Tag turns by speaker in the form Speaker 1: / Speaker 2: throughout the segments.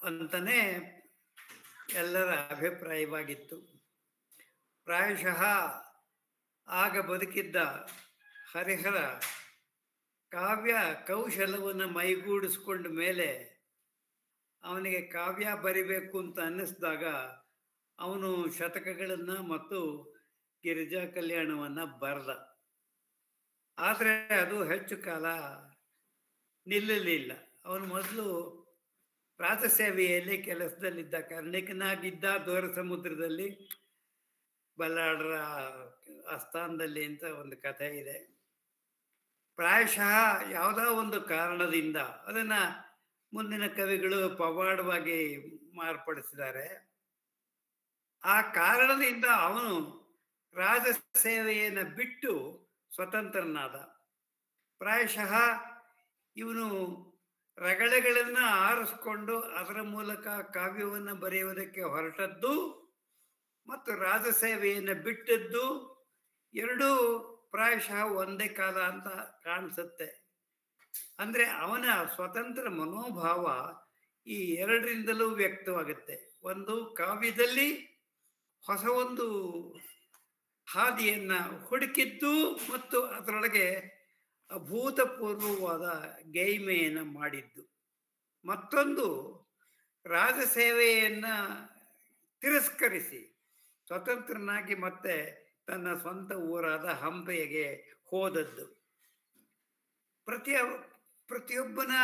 Speaker 1: ಅಂತಲೇ ಎಲ್ಲರ ಅಭಿಪ್ರಾಯವಾಗಿತ್ತು. ಪ್ರಾಯಶಃ ಆಗ ಬದುಕಿದ್ದ ಹರಿಹರ ಕಾವ್ಯ ಕೌಶಲವನ್ನು ಮೈಗೂಡಿಸ್ಕೊಂಡ ಮೇಲೆ ಅವನಿಗೆ ಕಾವ್ಯ ಬರಿಬೇಕು ಅಂತ ಅನ್ನಿಸಿದಾಗ ಅವನು ಶತಕಗಳನ್ನು ಮತ್ತು ಗಿರಿಜಾ ಕಲ್ಯಾಣವನ್ನು ಬರೆದ. ಆದರೆ ಅದು ಹೆಚ್ಚು ಕಾಲ ನಿಲ್ಲಲಿಲ್ಲ. ಅವನು ಮೊದಲು ರಾಜಸೇವೆಯಲ್ಲಿ ಕೆಲಸದಲ್ಲಿದ್ದ, ಕರ್ಣಿಕನಾಗಿದ್ದ ದೂರ ಸಮುದ್ರದಲ್ಲಿ ಬಲ್ಲಾಳರ ಆಸ್ಥಾನದಲ್ಲಿ ಅಂತ ಒಂದು ಕಥೆ ಇದೆ. ಪ್ರಾಯಶಃ ಯಾವುದೋ ಒಂದು ಕಾರಣದಿಂದ ಅದನ್ನು ಮುಂದಿನ ಕವಿಗಳು ಪವಾಡವಾಗಿ ಮಾರ್ಪಡಿಸಿದ್ದಾರೆ. ಆ ಕಾರಣದಿಂದ ಅವನು ರಾಜಸೇವೆಯನ್ನು ಬಿಟ್ಟು ಸ್ವತಂತ್ರನಾದ. ಪ್ರಾಯಶಃ ಇವನು ರಗಳೆಗಳನ್ನು ಆರಿಸ್ಕೊಂಡು ಅದರ ಮೂಲಕ ಕಾವ್ಯವನ್ನು ಬರೆಯುವುದಕ್ಕೆ ಹೊರಟದ್ದು ಮತ್ತು ರಾಜಸೇವೆಯನ್ನು ಬಿಟ್ಟದ್ದು ಎರಡೂ ಪ್ರಾಯಶಃ ಒಂದೇ ಕಾಲ ಅಂತ ಕಾಣಿಸುತ್ತೆ. ಅಂದರೆ ಅವನ ಸ್ವತಂತ್ರ ಮನೋಭಾವ ಈ ಎರಡರಿಂದಲೂ ವ್ಯಕ್ತವಾಗುತ್ತೆ. ಒಂದು, ಕಾವ್ಯದಲ್ಲಿ ಹೊಸ ಒಂದು ಹಾದಿಯನ್ನು ಹುಡುಕಿದ್ದು ಮತ್ತು ಅದರೊಳಗೆ ಅಭೂತಪೂರ್ವವಾದ ಗೈಮೆಯನ್ನು ಮಾಡಿದ್ದು. ಮತ್ತೊಂದು, ರಾಜಸೇವೆಯನ್ನು ತಿರಸ್ಕರಿಸಿ ಸ್ವತಂತ್ರನಾಗಿ ಮತ್ತೆ ತನ್ನ ಸ್ವಂತ ಊರಾದ ಹಂಪೆಗೆ ಹೋದದ್ದು. ಪ್ರತಿಯೊಬ್ಬನ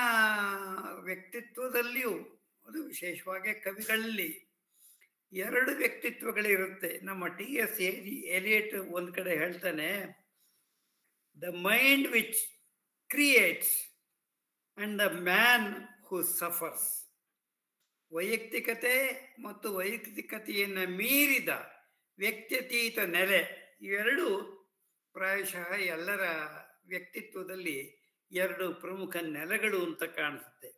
Speaker 1: ವ್ಯಕ್ತಿತ್ವದಲ್ಲಿಯೂ, ಅದು ವಿಶೇಷವಾಗಿ ಕವಿಗಳಲ್ಲಿ ಎರಡು ವ್ಯಕ್ತಿತ್ವಗಳಿರುತ್ತೆ. ನಮ್ಮ ಟಿ.ಎಸ್. ಎಲಿಯಟ್ ಒಂದು ಕಡೆ ಹೇಳ್ತಾನೆ, the mind which creates and the man who suffers. ವೈಯಕ್ತಿಕತೆ ಮತ್ತು ವೈಯಕ್ತಿಕತೆಯನ್ನು ಮೀರಿದ ವ್ಯಕ್ತ್ಯತೀತ ನೆಲೆ, ಇವೆರಡು ಪ್ರಾಯಶಃ ಎಲ್ಲರ ವ್ಯಕ್ತಿತ್ವದಲ್ಲಿ ಎರಡು ಪ್ರಮುಖ ನೆಲೆಗಳು ಅಂತ ಕಾಣಿಸುತ್ತೆ.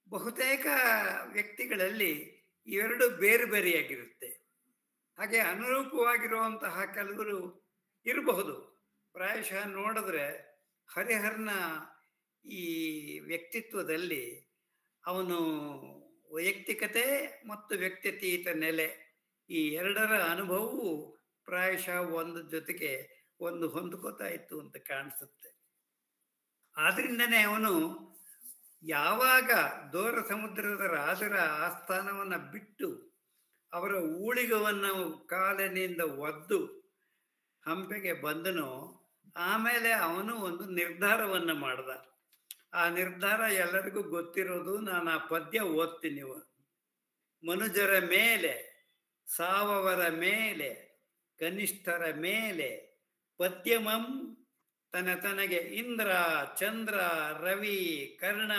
Speaker 1: ಬಹುತೇಕ ವ್ಯಕ್ತಿಗಳಲ್ಲಿ ಇವೆರಡು ಬೇರೆ ಬೇರೆಯಾಗಿರುತ್ತೆ. ಹಾಗೆ ಅನುರೂಪವಾಗಿರುವಂತಹ ಕೆಲವರು ಇರಬಹುದು. ಪ್ರಾಯಶಃ ನೋಡಿದ್ರೆ ಹರಿಹರನ ಈ ವ್ಯಕ್ತಿತ್ವದಲ್ಲಿ ಅವನು ವೈಯಕ್ತಿಕತೆ ಮತ್ತು ವ್ಯಕ್ತ್ಯತೀತ ನೆಲೆ ಈ ಎರಡರ ಅನುಭವವು ಪ್ರಾಯಶಃ ಒಂದು ಜೊತೆಗೆ ಒಂದು ಹೊಂದ್ಕೋತಾ ಇತ್ತು ಅಂತ ಕಾಣಿಸುತ್ತೆ. ಆದ್ರಿಂದನೇ ಅವನು ಯಾವಾಗ ದೂರ ಸಮುದ್ರದ ರಾಜರ ಆಸ್ಥಾನವನ್ನು ಬಿಟ್ಟು ಅವರ ಊಳಿಗವನ್ನು ಕಾಲಿನಿಂದ ಒದ್ದು ಹಂಪೆಗೆ ಬಂದನೋ, ಆಮೇಲೆ ಅವನು ಒಂದು ನಿರ್ಧಾರವನ್ನು ಮಾಡ್ದ. ಆ ನಿರ್ಧಾರ ಎಲ್ಲರಿಗೂ ಗೊತ್ತಿರೋದು. ನಾನು ಆ ಪದ್ಯ ಓದ್ತೀನಿ. ಮನುಜರ ಮೇಲೆ, ಸಾವವರ ಮೇಲೆ, ಕನಿಷ್ಠರ ಮೇಲೆ ಪದ್ಯಮಂ ತನಗೆ ಇಂದ್ರ ಚಂದ್ರ ರವಿ ಕರ್ಣ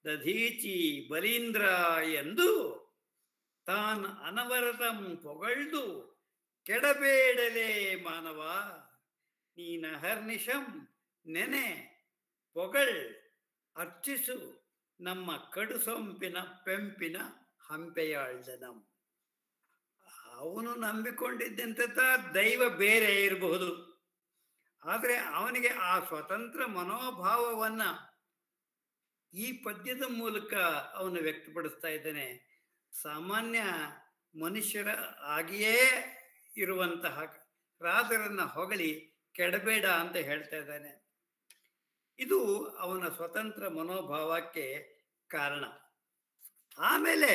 Speaker 1: ದಧೀಚಿ ಬಲೀಂದ್ರ ಎಂದು ತಾನ್ ಅನವರತಂ ಪೊಗಳ್ದು ಕೆಡಬೇಡಲೇ ಮಾನವ, ನೀನ ಹರ್ನಿಶಂ ನೆನೆ ಪೊಗಳ್ ಅರ್ಚಿಸು ನಮ್ಮ ಕಡು ಸೊಂಪಿನ ಪೆಂಪಿನ ಹಂಪೆಯಾಳ್ದನಂ. ಅವನು ನಂಬಿಕೊಂಡಿದ್ದಂಥ ದೈವ ಬೇರೆ ಇರಬಹುದು, ಆದರೆ ಅವನಿಗೆ ಆ ಸ್ವತಂತ್ರ ಮನೋಭಾವವನ್ನು ಈ ಪದ್ಯದ ಮೂಲಕ ಅವನು ವ್ಯಕ್ತಪಡಿಸ್ತಾ ಇದ್ದಾನೆ. ಸಾಮಾನ್ಯ ಮನುಷ್ಯರ ಆಗಿಯೇ ಇರುವಂತಹ ರಾಜರನ್ನು ಹೊಗಳಿ ಕೆಡಬೇಡ ಅಂತ ಹೇಳ್ತಾ ಇದ್ದಾನೆ. ಇದು ಅವನ ಸ್ವತಂತ್ರ ಮನೋಭಾವಕ್ಕೆ ಕಾರಣ. ಆಮೇಲೆ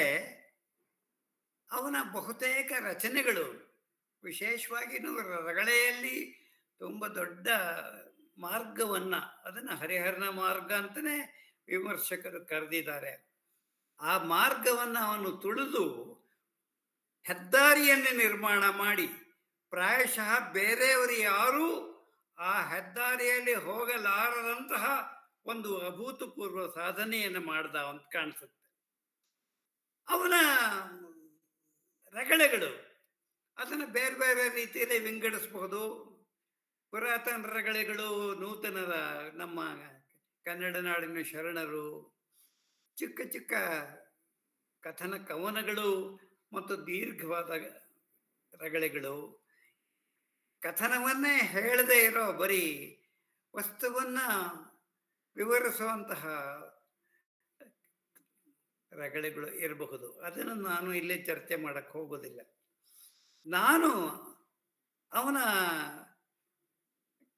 Speaker 1: ಅವನ ಬಹುತೇಕ ರಚನೆಗಳು, ವಿಶೇಷವಾಗಿ ರಗಳೆಯಲ್ಲಿ ತುಂಬ ದೊಡ್ಡ ಮಾರ್ಗವನ್ನು, ಅದನ್ನು ಹರಿಹರನ ಮಾರ್ಗ ಅಂತಲೇ ವಿಮರ್ಶಕರು ಕರೆದಿದ್ದಾರೆ. ಆ ಮಾರ್ಗವನ್ನು ಅವನು ತುಳಿದು ಹೆದ್ದಾರಿಯನ್ನು ನಿರ್ಮಾಣ ಮಾಡಿ ಪ್ರಾಯಶಃ ಬೇರೆಯವರು ಯಾರೂ ಆ ಹೆದ್ದಾರಿಯಲ್ಲಿ ಹೋಗಲಾರದಂತಹ ಒಂದು ಅಭೂತಪೂರ್ವ ಸಾಧನೆಯನ್ನು ಮಾಡ್ದ ಅಂತ ಕಾಣಿಸುತ್ತೆ. ಅವನ ರಗಳೆಗಳು ಅದನ್ನು ಬೇರೆ ಬೇರೆ ರೀತಿಯಲ್ಲಿ ವಿಂಗಡಿಸಬಹುದು. ಪುರಾತನ ರಗಳೆಗಳು, ನೂತನರ ನಮ್ಮ ಕನ್ನಡ ನಾಡಿನ ಶರಣರು, ಚಿಕ್ಕ ಚಿಕ್ಕ ಕಥನ ಕವನಗಳು ಮತ್ತು ದೀರ್ಘವಾದ ರಗಳೆಗಳು, ಕಥನವನ್ನೇ ಹೇಳದೇ ಇರೋ ಬರೀ ವಸ್ತುವನ್ನು ವಿವರಿಸುವಂತಹ ರಗಳೆಗಳು ಇರಬಹುದು. ಅದನ್ನು ನಾನು ಇಲ್ಲಿ ಚರ್ಚೆ ಮಾಡಕ್ಕೆ ಹೋಗೋದಿಲ್ಲ. ನಾನು ಅವನ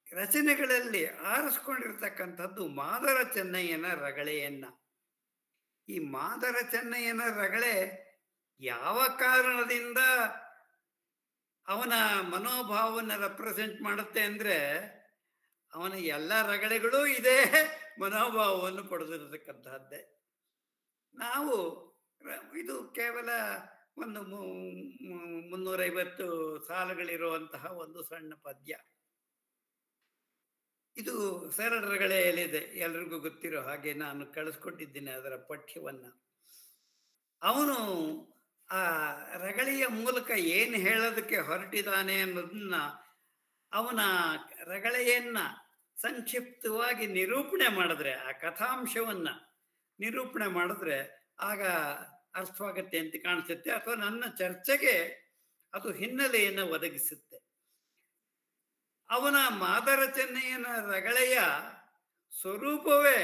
Speaker 1: ರಚನೆಗಳಲ್ಲಿ ಆರಿಸ್ಕೊಂಡಿರ್ತಕ್ಕಂಥದ್ದು ಮಾದರ ಚೆನ್ನಯ್ಯನ ರಗಳೆಯನ್ನ. ಈ ಮಾದರ ಚೆನ್ನಯ್ಯನ ರಗಳೆ ಯಾವ ಕಾರಣದಿಂದ ಅವನ ಮನೋಭಾವವನ್ನು ರೆಪ್ರೆಸೆಂಟ್ ಮಾಡುತ್ತೆ ಅಂದರೆ, ಅವನ ಎಲ್ಲ ರಗಳೆಗಳು ಇದೇ ಮನೋಭಾವವನ್ನು ಪಡೆದಿರತಕ್ಕಂತಹದ್ದೇ. ನಾವು ಇದು ಕೇವಲ ಒಂದು 350 ಸಾಲುಗಳಿರುವಂತಹ ಒಂದು ಸಣ್ಣ ಪದ್ಯ. ಇದು ಸರಳ ರಗಳೆಯಲ್ಲಿದೆ, ಎಲ್ರಿಗೂ ಗೊತ್ತಿರೋ ಹಾಗೆ ನಾನು ಕಳಿಸ್ಕೊಟ್ಟಿದ್ದೀನಿ ಅದರ ಪಠ್ಯವನ್ನ. ಅವನು ಆ ರಗಳೆಯ ಮೂಲಕ ಏನು ಹೇಳೋದಕ್ಕೆ ಹೊರಟಿದ್ದಾನೆ ಅನ್ನೋದನ್ನ, ಅವನ ರಗಳೆಯನ್ನ ಸಂಕ್ಷಿಪ್ತವಾಗಿ ನಿರೂಪಣೆ ಮಾಡಿದ್ರೆ, ಆ ಕಥಾಂಶವನ್ನ ನಿರೂಪಣೆ ಮಾಡಿದ್ರೆ ಆಗ ಅರ್ಥವಾಗತ್ತೆ ಅಂತ ಕಾಣಿಸುತ್ತೆ, ಅಥವಾ ನನ್ನ ಚರ್ಚೆಗೆ ಅದು ಹಿನ್ನೆಲೆಯನ್ನು ಒದಗಿಸುತ್ತೆ. ಅವನ ಮಾದರ ಚೆನ್ನಯ್ಯನ ರಗಳೆಯ ಸ್ವರೂಪವೇ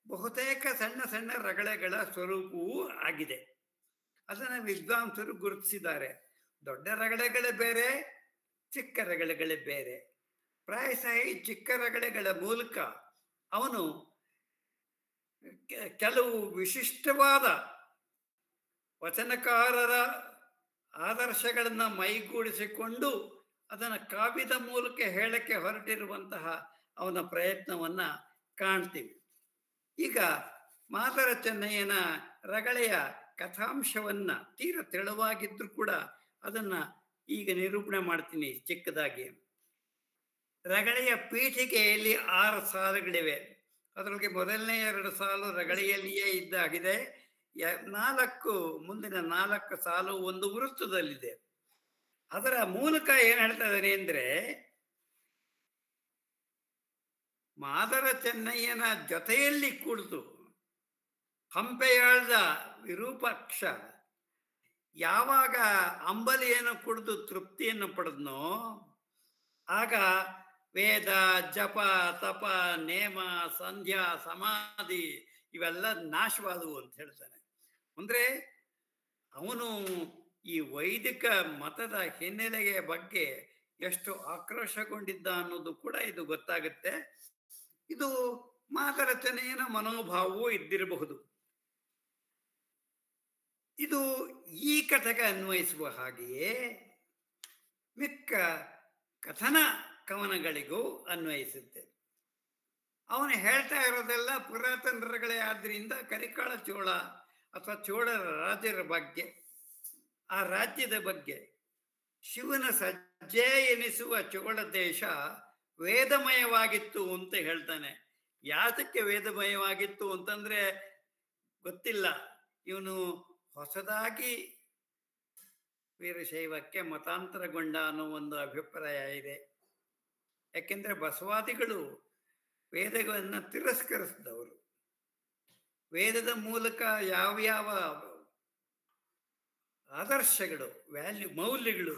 Speaker 1: ಬಹುತೇಕ ಸಣ್ಣ ಸಣ್ಣ ರಗಳೆಗಳ ಸ್ವರೂಪವೂ ಆಗಿದೆ. ಅದನ್ನು ವಿದ್ವಾಂಸರು ಗುರುತಿಸಿದ್ದಾರೆ. ದೊಡ್ಡ ರಗಳೆಗಳೇ ಬೇರೆ, ಚಿಕ್ಕ ರಗಳೆಗಳೇ ಬೇರೆ. ಪ್ರಾಯಶಃ ಈ ಚಿಕ್ಕ ರಗಳೆಗಳ ಮೂಲಕ ಅವನು ಕೆಲವು ವಿಶಿಷ್ಟವಾದ ವಚನಕಾರರ ಆದರ್ಶಗಳನ್ನು ಮೈಗೂಡಿಸಿಕೊಂಡು ಅದನ್ನು ಕಾವ್ಯದ ಮೂಲಕ ಹೇಳಕ್ಕೆ ಹೊರಟಿರುವಂತಹ ಅವನ ಪ್ರಯತ್ನವನ್ನು ಕಾಣ್ತೀವಿ. ಈಗ ಮಾದರ ಚೆನ್ನಯ್ಯನ ರಗಳೆಯ ಕಥಾಂಶವನ್ನು ತೀರ ತೆಳುವಾಗಿದ್ರೂ ಕೂಡ ಅದನ್ನು ಈಗ ನಿರೂಪಣೆ ಮಾಡ್ತೀನಿ ಚಿಕ್ಕದಾಗಿ. ರಗಳೆಯ ಪೀಠಿಕೆಯಲ್ಲಿ 6 ಸಾಲುಗಳಿವೆ. ಅದರೊಳಗೆ ಮೊದಲನೇ 2 ಸಾಲು ರಗಳೆಯಲ್ಲಿಯೇ ಇದ್ದಾಗಿದೆ. ಮುಂದಿನ 4 ಸಾಲು ಒಂದು ವೃತ್ತದಲ್ಲಿದೆ. ಅದರ ಮೂಲಕ ಏನು ಹೇಳ್ತಾ ಇದ್ದಾನೆ ಅಂದರೆ, ಮಾದರ ಚೆನ್ನಯ್ಯನ ಜೊತೆಯಲ್ಲಿ ಕುಳಿತು ಹಂಪೆಯಾಳ್ದ ವಿರೂಪಾಕ್ಷ ಯಾವಾಗ ಅಂಬಲಿಯನ್ನು ಕುಡಿದು ತೃಪ್ತಿಯನ್ನು ಪಡೆದ್ನೋ, ಆಗ ವೇದ, ಜಪ, ತಪ, ನೇಮ, ಸಂಧ್ಯಾ, ಸಮಾಧಿ ಇವೆಲ್ಲ ನಾಶವಾದವು ಅಂತ ಹೇಳ್ತಾನೆ. ಅಂದರೆ ಅವನು ಈ ವೈದಿಕ ಮತದ ಹಿನ್ನೆಲೆಯ ಬಗ್ಗೆ ಎಷ್ಟು ಆಕ್ರೋಶಗೊಂಡಿದ್ದ ಅನ್ನೋದು ಕೂಡ ಇದು ಗೊತ್ತಾಗುತ್ತೆ. ಇದು ಮಾದರ ಚೆನ್ನಯ್ಯನ ಮನೋಭಾವವೂ ಇದ್ದಿರಬಹುದು. ಇದು ಈ ಕಥೆಗೆ ಅನ್ವಯಿಸುವ ಹಾಗೆಯೇ ಮಿಕ್ಕ ಕಥನ ಕವನಗಳಿಗೂ ಅನ್ವಯಿಸುತ್ತೆ. ಅವನು ಹೇಳ್ತಾ ಇರೋದೆಲ್ಲ ಪುರಾತನರುಗಳೇ ಆದ್ದರಿಂದ ಕರಿಕಾಳ ಚೋಳ ಅಥವಾ ಚೋಳರ ರಾಜರ ಬಗ್ಗೆ, ಆ ರಾಜ್ಯದ ಬಗ್ಗೆ. ಶಿವನ ಸಜ್ಜೆ ಎನಿಸುವ ಚೋಳ ದೇಶ ವೇದಮಯವಾಗಿತ್ತು ಅಂತ ಹೇಳ್ತಾನೆ. ಯಾತಕ್ಕೆ ವೇದಮಯವಾಗಿತ್ತು ಅಂತಂದ್ರೆ ಗೊತ್ತಿಲ್ಲ. ಇವನು ಹೊಸದಾಗಿ ವೀರಶೈವಕ್ಕೆ ಮತಾಂತರಗೊಂಡ ಅನ್ನೋ ಒಂದು ಅಭಿಪ್ರಾಯ ಇದೆ. ಯಾಕೆಂದ್ರೆ ಬಸವಾದಿಗಳು ವೇದಗಳನ್ನು ತಿರಸ್ಕರಿಸಿದವರು. ವೇದದ ಮೂಲಕ ಯಾವ್ಯಾವ ಆದರ್ಶಗಳು, ಮೌಲ್ಯಗಳು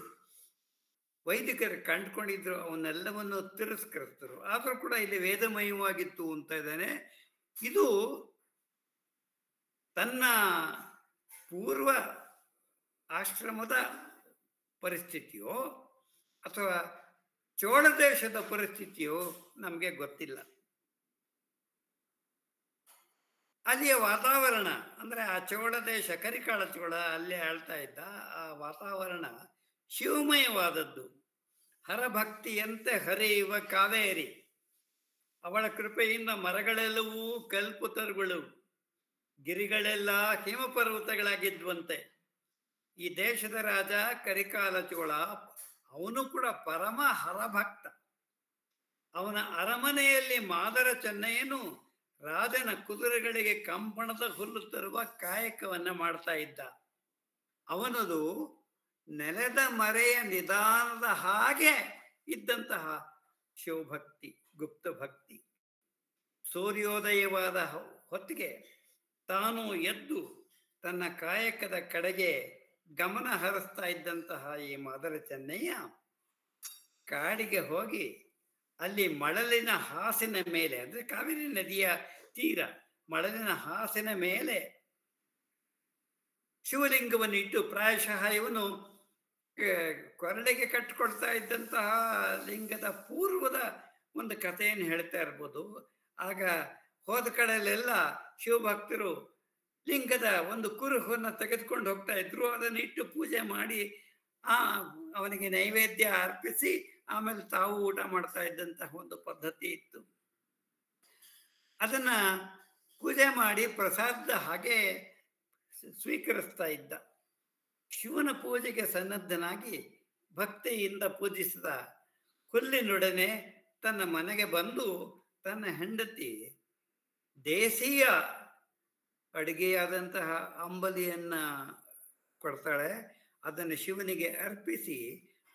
Speaker 1: ವೈದಿಕರು ಕಂಡುಕೊಂಡಿದ್ರು ಅವನ್ನೆಲ್ಲವನ್ನು ತಿರಸ್ಕರಿಸಿದ್ರು. ಆದರೂ ಕೂಡ ಇಲ್ಲಿ ವೇದಮಯವಾಗಿತ್ತು ಅಂತ ಇದ್ದಾನೆ. ಇದು ತನ್ನ ಪೂರ್ವ ಆಶ್ರಮದ ಪರಿಸ್ಥಿತಿಯೋ ಅಥವಾ ಚೋಳ ದೇಶದ ಪರಿಸ್ಥಿತಿಯೋ ನಮಗೆ ಗೊತ್ತಿಲ್ಲ. ಅಲ್ಲಿಯ ವಾತಾವರಣ ಅಂದರೆ ಆ ಚೋಳ ದೇಶ, ಕರಿಕಾಳ ಚೋಳ ಅಲ್ಲೇ ಆಳ್ತಾ ಇದ್ದ ಆ ವಾತಾವರಣ ಶಿವಮಯವಾದದ್ದು. ಹರಭಕ್ತಿಯಂತೆ ಹರಿಯುವ ಕಾವೇರಿ, ಅವಳ ಕೃಪೆಯಿಂದ ಮರಗಳೆಲ್ಲವೂ ಕಲ್ಪತರುಗಳು, ಗಿರಿಗಳೆಲ್ಲ ಹಿಮಪರ್ವತಗಳಾಗಿದ್ವಂತೆ. ಈ ದೇಶದ ರಾಜ ಕರಿಕಾಲ ಚೋಳ, ಅವನು ಕೂಡ ಪರಮ ಹರಭಕ್ತ. ಅವನ ಅರಮನೆಯಲ್ಲಿ ಮಾದರ ಚೆನ್ನಯ್ಯನು ರಾಜನ ಕುದುರೆಗಳಿಗೆ ಕಂಪಣದ ಹುಲ್ಲು ತರುವ ಕಾಯಕವನ್ನ ಮಾಡ್ತಾ ಇದ್ದ. ಅವನದು ನೆಲದ ಮರೆಯ ನಿಧಾನದ ಹಾಗೆ ಇದ್ದಂತಹ ಶಿವಭಕ್ತಿ, ಗುಪ್ತ ಭಕ್ತಿ. ಸೂರ್ಯೋದಯವಾದ ಹೊತ್ತಿಗೆ ತಾನು ಎದ್ದು ತನ್ನ ಕಾಯಕದ ಕಡೆಗೆ ಗಮನ ಹರಿಸ್ತಾ ಇದ್ದಂತಹ ಈ ಮಾದರ ಚೆನ್ನಯ್ಯ ಕಾಡಿಗೆ ಹೋಗಿ ಅಲ್ಲಿ ಮಳಲಿನ ಹಾಸಿನ ಮೇಲೆ, ಅಂದರೆ ಕಾವೇರಿ ನದಿಯ ತೀರ, ಮಳಲಿನ ಹಾಸಿನ ಮೇಲೆ ಶಿವಲಿಂಗವನ್ನು ಇಟ್ಟು, ಪ್ರಾಯಶಃ ಇವನು ಕೊರಳಿಗೆ ಕಟ್ಟಿಕೊಡ್ತಾ ಇದ್ದಂತಹ ಲಿಂಗದ ಪೂರ್ವದ ಒಂದು ಕಥೆಯನ್ನು ಹೇಳ್ತಾ ಇರ್ಬೋದು. ಆಗ ಹೋದ ಕಡೆಯಲ್ಲೆಲ್ಲ ಶಿವಭಕ್ತರು ಲಿಂಗದ ಒಂದು ಕುರುಹನ್ನು ತೆಗೆದುಕೊಂಡು ಹೋಗ್ತಾ ಇದ್ರು. ಅದನ್ನು ಇಟ್ಟು ಪೂಜೆ ಮಾಡಿ ಅವನಿಗೆ ನೈವೇದ್ಯ ಅರ್ಪಿಸಿ ಆಮೇಲೆ ತಾವು ಊಟ ಮಾಡ್ತಾ ಇದ್ದಂತಹ ಒಂದು ಪದ್ಧತಿ ಇತ್ತು. ಅದನ್ನ ಪೂಜೆ ಮಾಡಿ ಪ್ರಸಾದ ಹಾಗೆ ಸ್ವೀಕರಿಸ್ತಾ ಇದ್ದ. ಶಿವನ ಪೂಜೆಗೆ ಸನ್ನದ್ಧನಾಗಿ ಭಕ್ತಿಯಿಂದ ಪೂಜಿಸಿದ ಹುಲ್ಲಿನೊಡನೆ ತನ್ನ ಮನೆಗೆ ಬಂದು ತನ್ನ ಹೆಂಡತಿ ದೇಶೀಯ ಅಡುಗೆಯಾದಂತಹ ಅಂಬಲಿಯನ್ನ ಕೊಡ್ತಾಳೆ. ಅದನ್ನು ಶಿವನಿಗೆ ಅರ್ಪಿಸಿ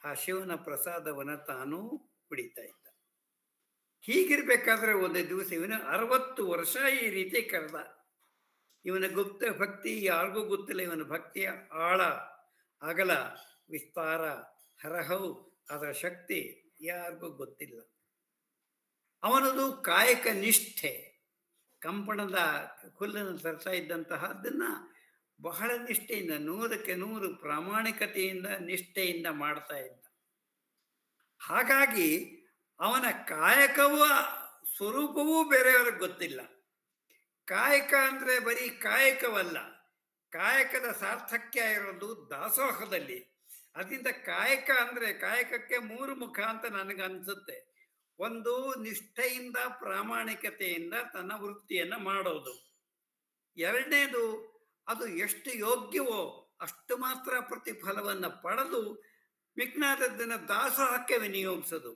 Speaker 1: ಆ ಶಿವನ ಪ್ರಸಾದವನ್ನು ತಾನು ಕುಡಿತಾ ಇದ್ದ. ಹೀಗಿರ್ಬೇಕಾದ್ರೆ ಒಂದು ದಿವಸ ಇವನು 60 ವರ್ಷ ಈ ರೀತಿ ಕರೆದ. ಇವನ ಗುಪ್ತ ಭಕ್ತಿ ಯಾರಿಗೂ ಗೊತ್ತಿಲ್ಲ. ಇವನ ಭಕ್ತಿಯ ಆಳ, ಅಗಲ, ವಿಸ್ತಾರ, ಹರಹವು, ಅದರ ಶಕ್ತಿ ಯಾರಿಗೂ ಗೊತ್ತಿಲ್ಲ. ಅವನದು ಕಾಯಕ ನಿಷ್ಠೆ. ಕಂಪಣದ ಹುಲ್ಲನ್ನು ತರ್ತಾ ಇದ್ದಂತಹದ್ದನ್ನ ಬಹಳ ನಿಷ್ಠೆಯಿಂದ, 100ಕ್ಕೆ 100 ಪ್ರಾಮಾಣಿಕತೆಯಿಂದ, ನಿಷ್ಠೆಯಿಂದ ಮಾಡ್ತಾ ಇದ್ದ. ಹಾಗಾಗಿ ಅವನ ಕಾಯಕವ ಸ್ವರೂಪವೂ ಬೇರೆಯವ್ರಿಗೆ ಗೊತ್ತಿಲ್ಲ. ಕಾಯಕ ಅಂದ್ರೆ ಬರೀ ಕಾಯಕವಲ್ಲ, ಕಾಯಕದ ಸಾರ್ಥಕ್ಯ ಇರೋದು ದಾಸೋಹದಲ್ಲಿ. ಅದರಿಂದ ಕಾಯಕ ಅಂದ್ರೆ ಕಾಯಕಕ್ಕೆ 3 ಮುಖ ಅಂತ ನನಗನ್ಸುತ್ತೆ. ಒಂದು, ನಿಷ್ಠೆಯಿಂದ ಪ್ರಾಮಾಣಿಕತೆಯಿಂದ ತನ್ನ ವೃತ್ತಿಯನ್ನ ಮಾಡೋದು. ಎರಡನೇದು, ಅದು ಎಷ್ಟು ಯೋಗ್ಯವೋ ಅಷ್ಟು ಮಾತ್ರ ಪ್ರತಿಫಲವನ್ನು ಪಡೆದು ಮಿಕ್ನಾದದ್ದನ್ನು ದಾಸೋಹಕ್ಕೆ ವಿನಿಯೋಗಿಸೋದು.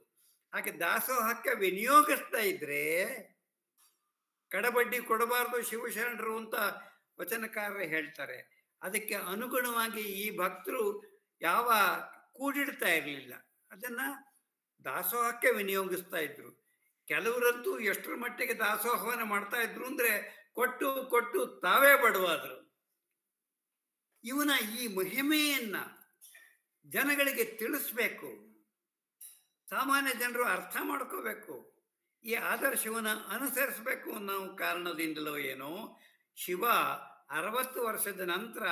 Speaker 1: ಹಾಗೆ ದಾಸೋಹಕ್ಕೆ ವಿನಿಯೋಗಿಸ್ತಾ ಇದ್ರೆ ಕಡಬಡ್ಡಿ ಕೊಡಬಾರ್ದು ಶಿವಶರಣರು ಅಂತ ವಚನಕಾರರು ಹೇಳ್ತಾರೆ. ಅದಕ್ಕೆ ಅನುಗುಣವಾಗಿ ಈ ಭಕ್ತರು ಯಾವ ಕೂಡಿಡ್ತಾ ಇರಲಿಲ್ಲ, ಅದನ್ನ ದಾಸೋಹಕ್ಕೆ ವಿನಿಯೋಗಿಸ್ತಾ ಇದ್ರು. ಕೆಲವರಂತೂ ಎಷ್ಟರ ಮಟ್ಟಿಗೆ ದಾಸೋಹವನ್ನು ಮಾಡ್ತಾ ಇದ್ರು ಅಂದ್ರೆ ಕೊಟ್ಟು ಕೊಟ್ಟು ತಾವೇ ಬಡವಾದ್ರು. ಇವನ ಈ ಮಹಿಮೆಯನ್ನ ಜನಗಳಿಗೆ ತಿಳಿಸ್ಬೇಕು, ಸಾಮಾನ್ಯ ಜನರು ಅರ್ಥ ಮಾಡ್ಕೋಬೇಕು, ಈ ಆದರ್ಶವನ್ನು ಅನುಸರಿಸಬೇಕು ಅನ್ನೋ ಕಾರಣದಿಂದಲೋ ಏನೋ ಶಿವ 60 ವರ್ಷದ ನಂತರ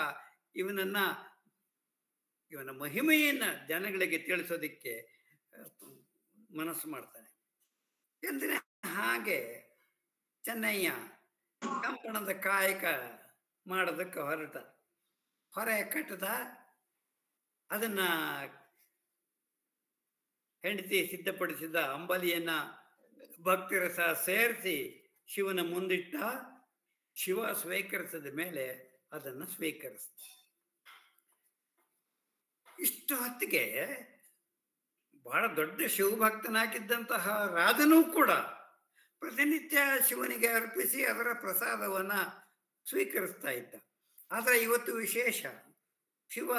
Speaker 1: ಇವನ ಮಹಿಮೆಯನ್ನ ಜನಗಳಿಗೆ ತಿಳಿಸೋದಿಕ್ಕೆ ಮನಸ್ಸು ಮಾಡ್ತಾನೆ. ಎಂದ್ರೆ ಹಾಗೆ ಚೆನ್ನಯ್ಯ ಕಂಪಣದ ಕಾಯಕ ಮಾಡೋದಕ್ಕೆ ಹೊರೆ ಕಟ್ಟದ. ಅದನ್ನ ಹೆಂಡತಿ ಸಿದ್ಧಪಡಿಸಿದ ಅಂಬಲಿಯನ್ನ ಭಕ್ತರ ಸಹ ಸೇರಿಸಿ ಶಿವನ ಮುಂದಿಟ್ಟ. ಶಿವ ಸ್ವೀಕರಿಸಿದ ಮೇಲೆ ಅದನ್ನು ಸ್ವೀಕರಿಸಿದ. ಇಷ್ಟು ಹೊತ್ತಿಗೆ ಬಹಳ ದೊಡ್ಡ ಶಿವಭಕ್ತನಾಗಿದ್ದಂತಹ ರಾಜನೂ ಕೂಡ ಪ್ರತಿನಿತ್ಯ ಶಿವನಿಗೆ ಅರ್ಪಿಸಿ ಅದರ ಪ್ರಸಾದವನ್ನ ಸ್ವೀಕರಿಸ್ತಾ ಇದ್ದ. ಆದರೆ ಇವತ್ತು ವಿಶೇಷ, ಶಿವ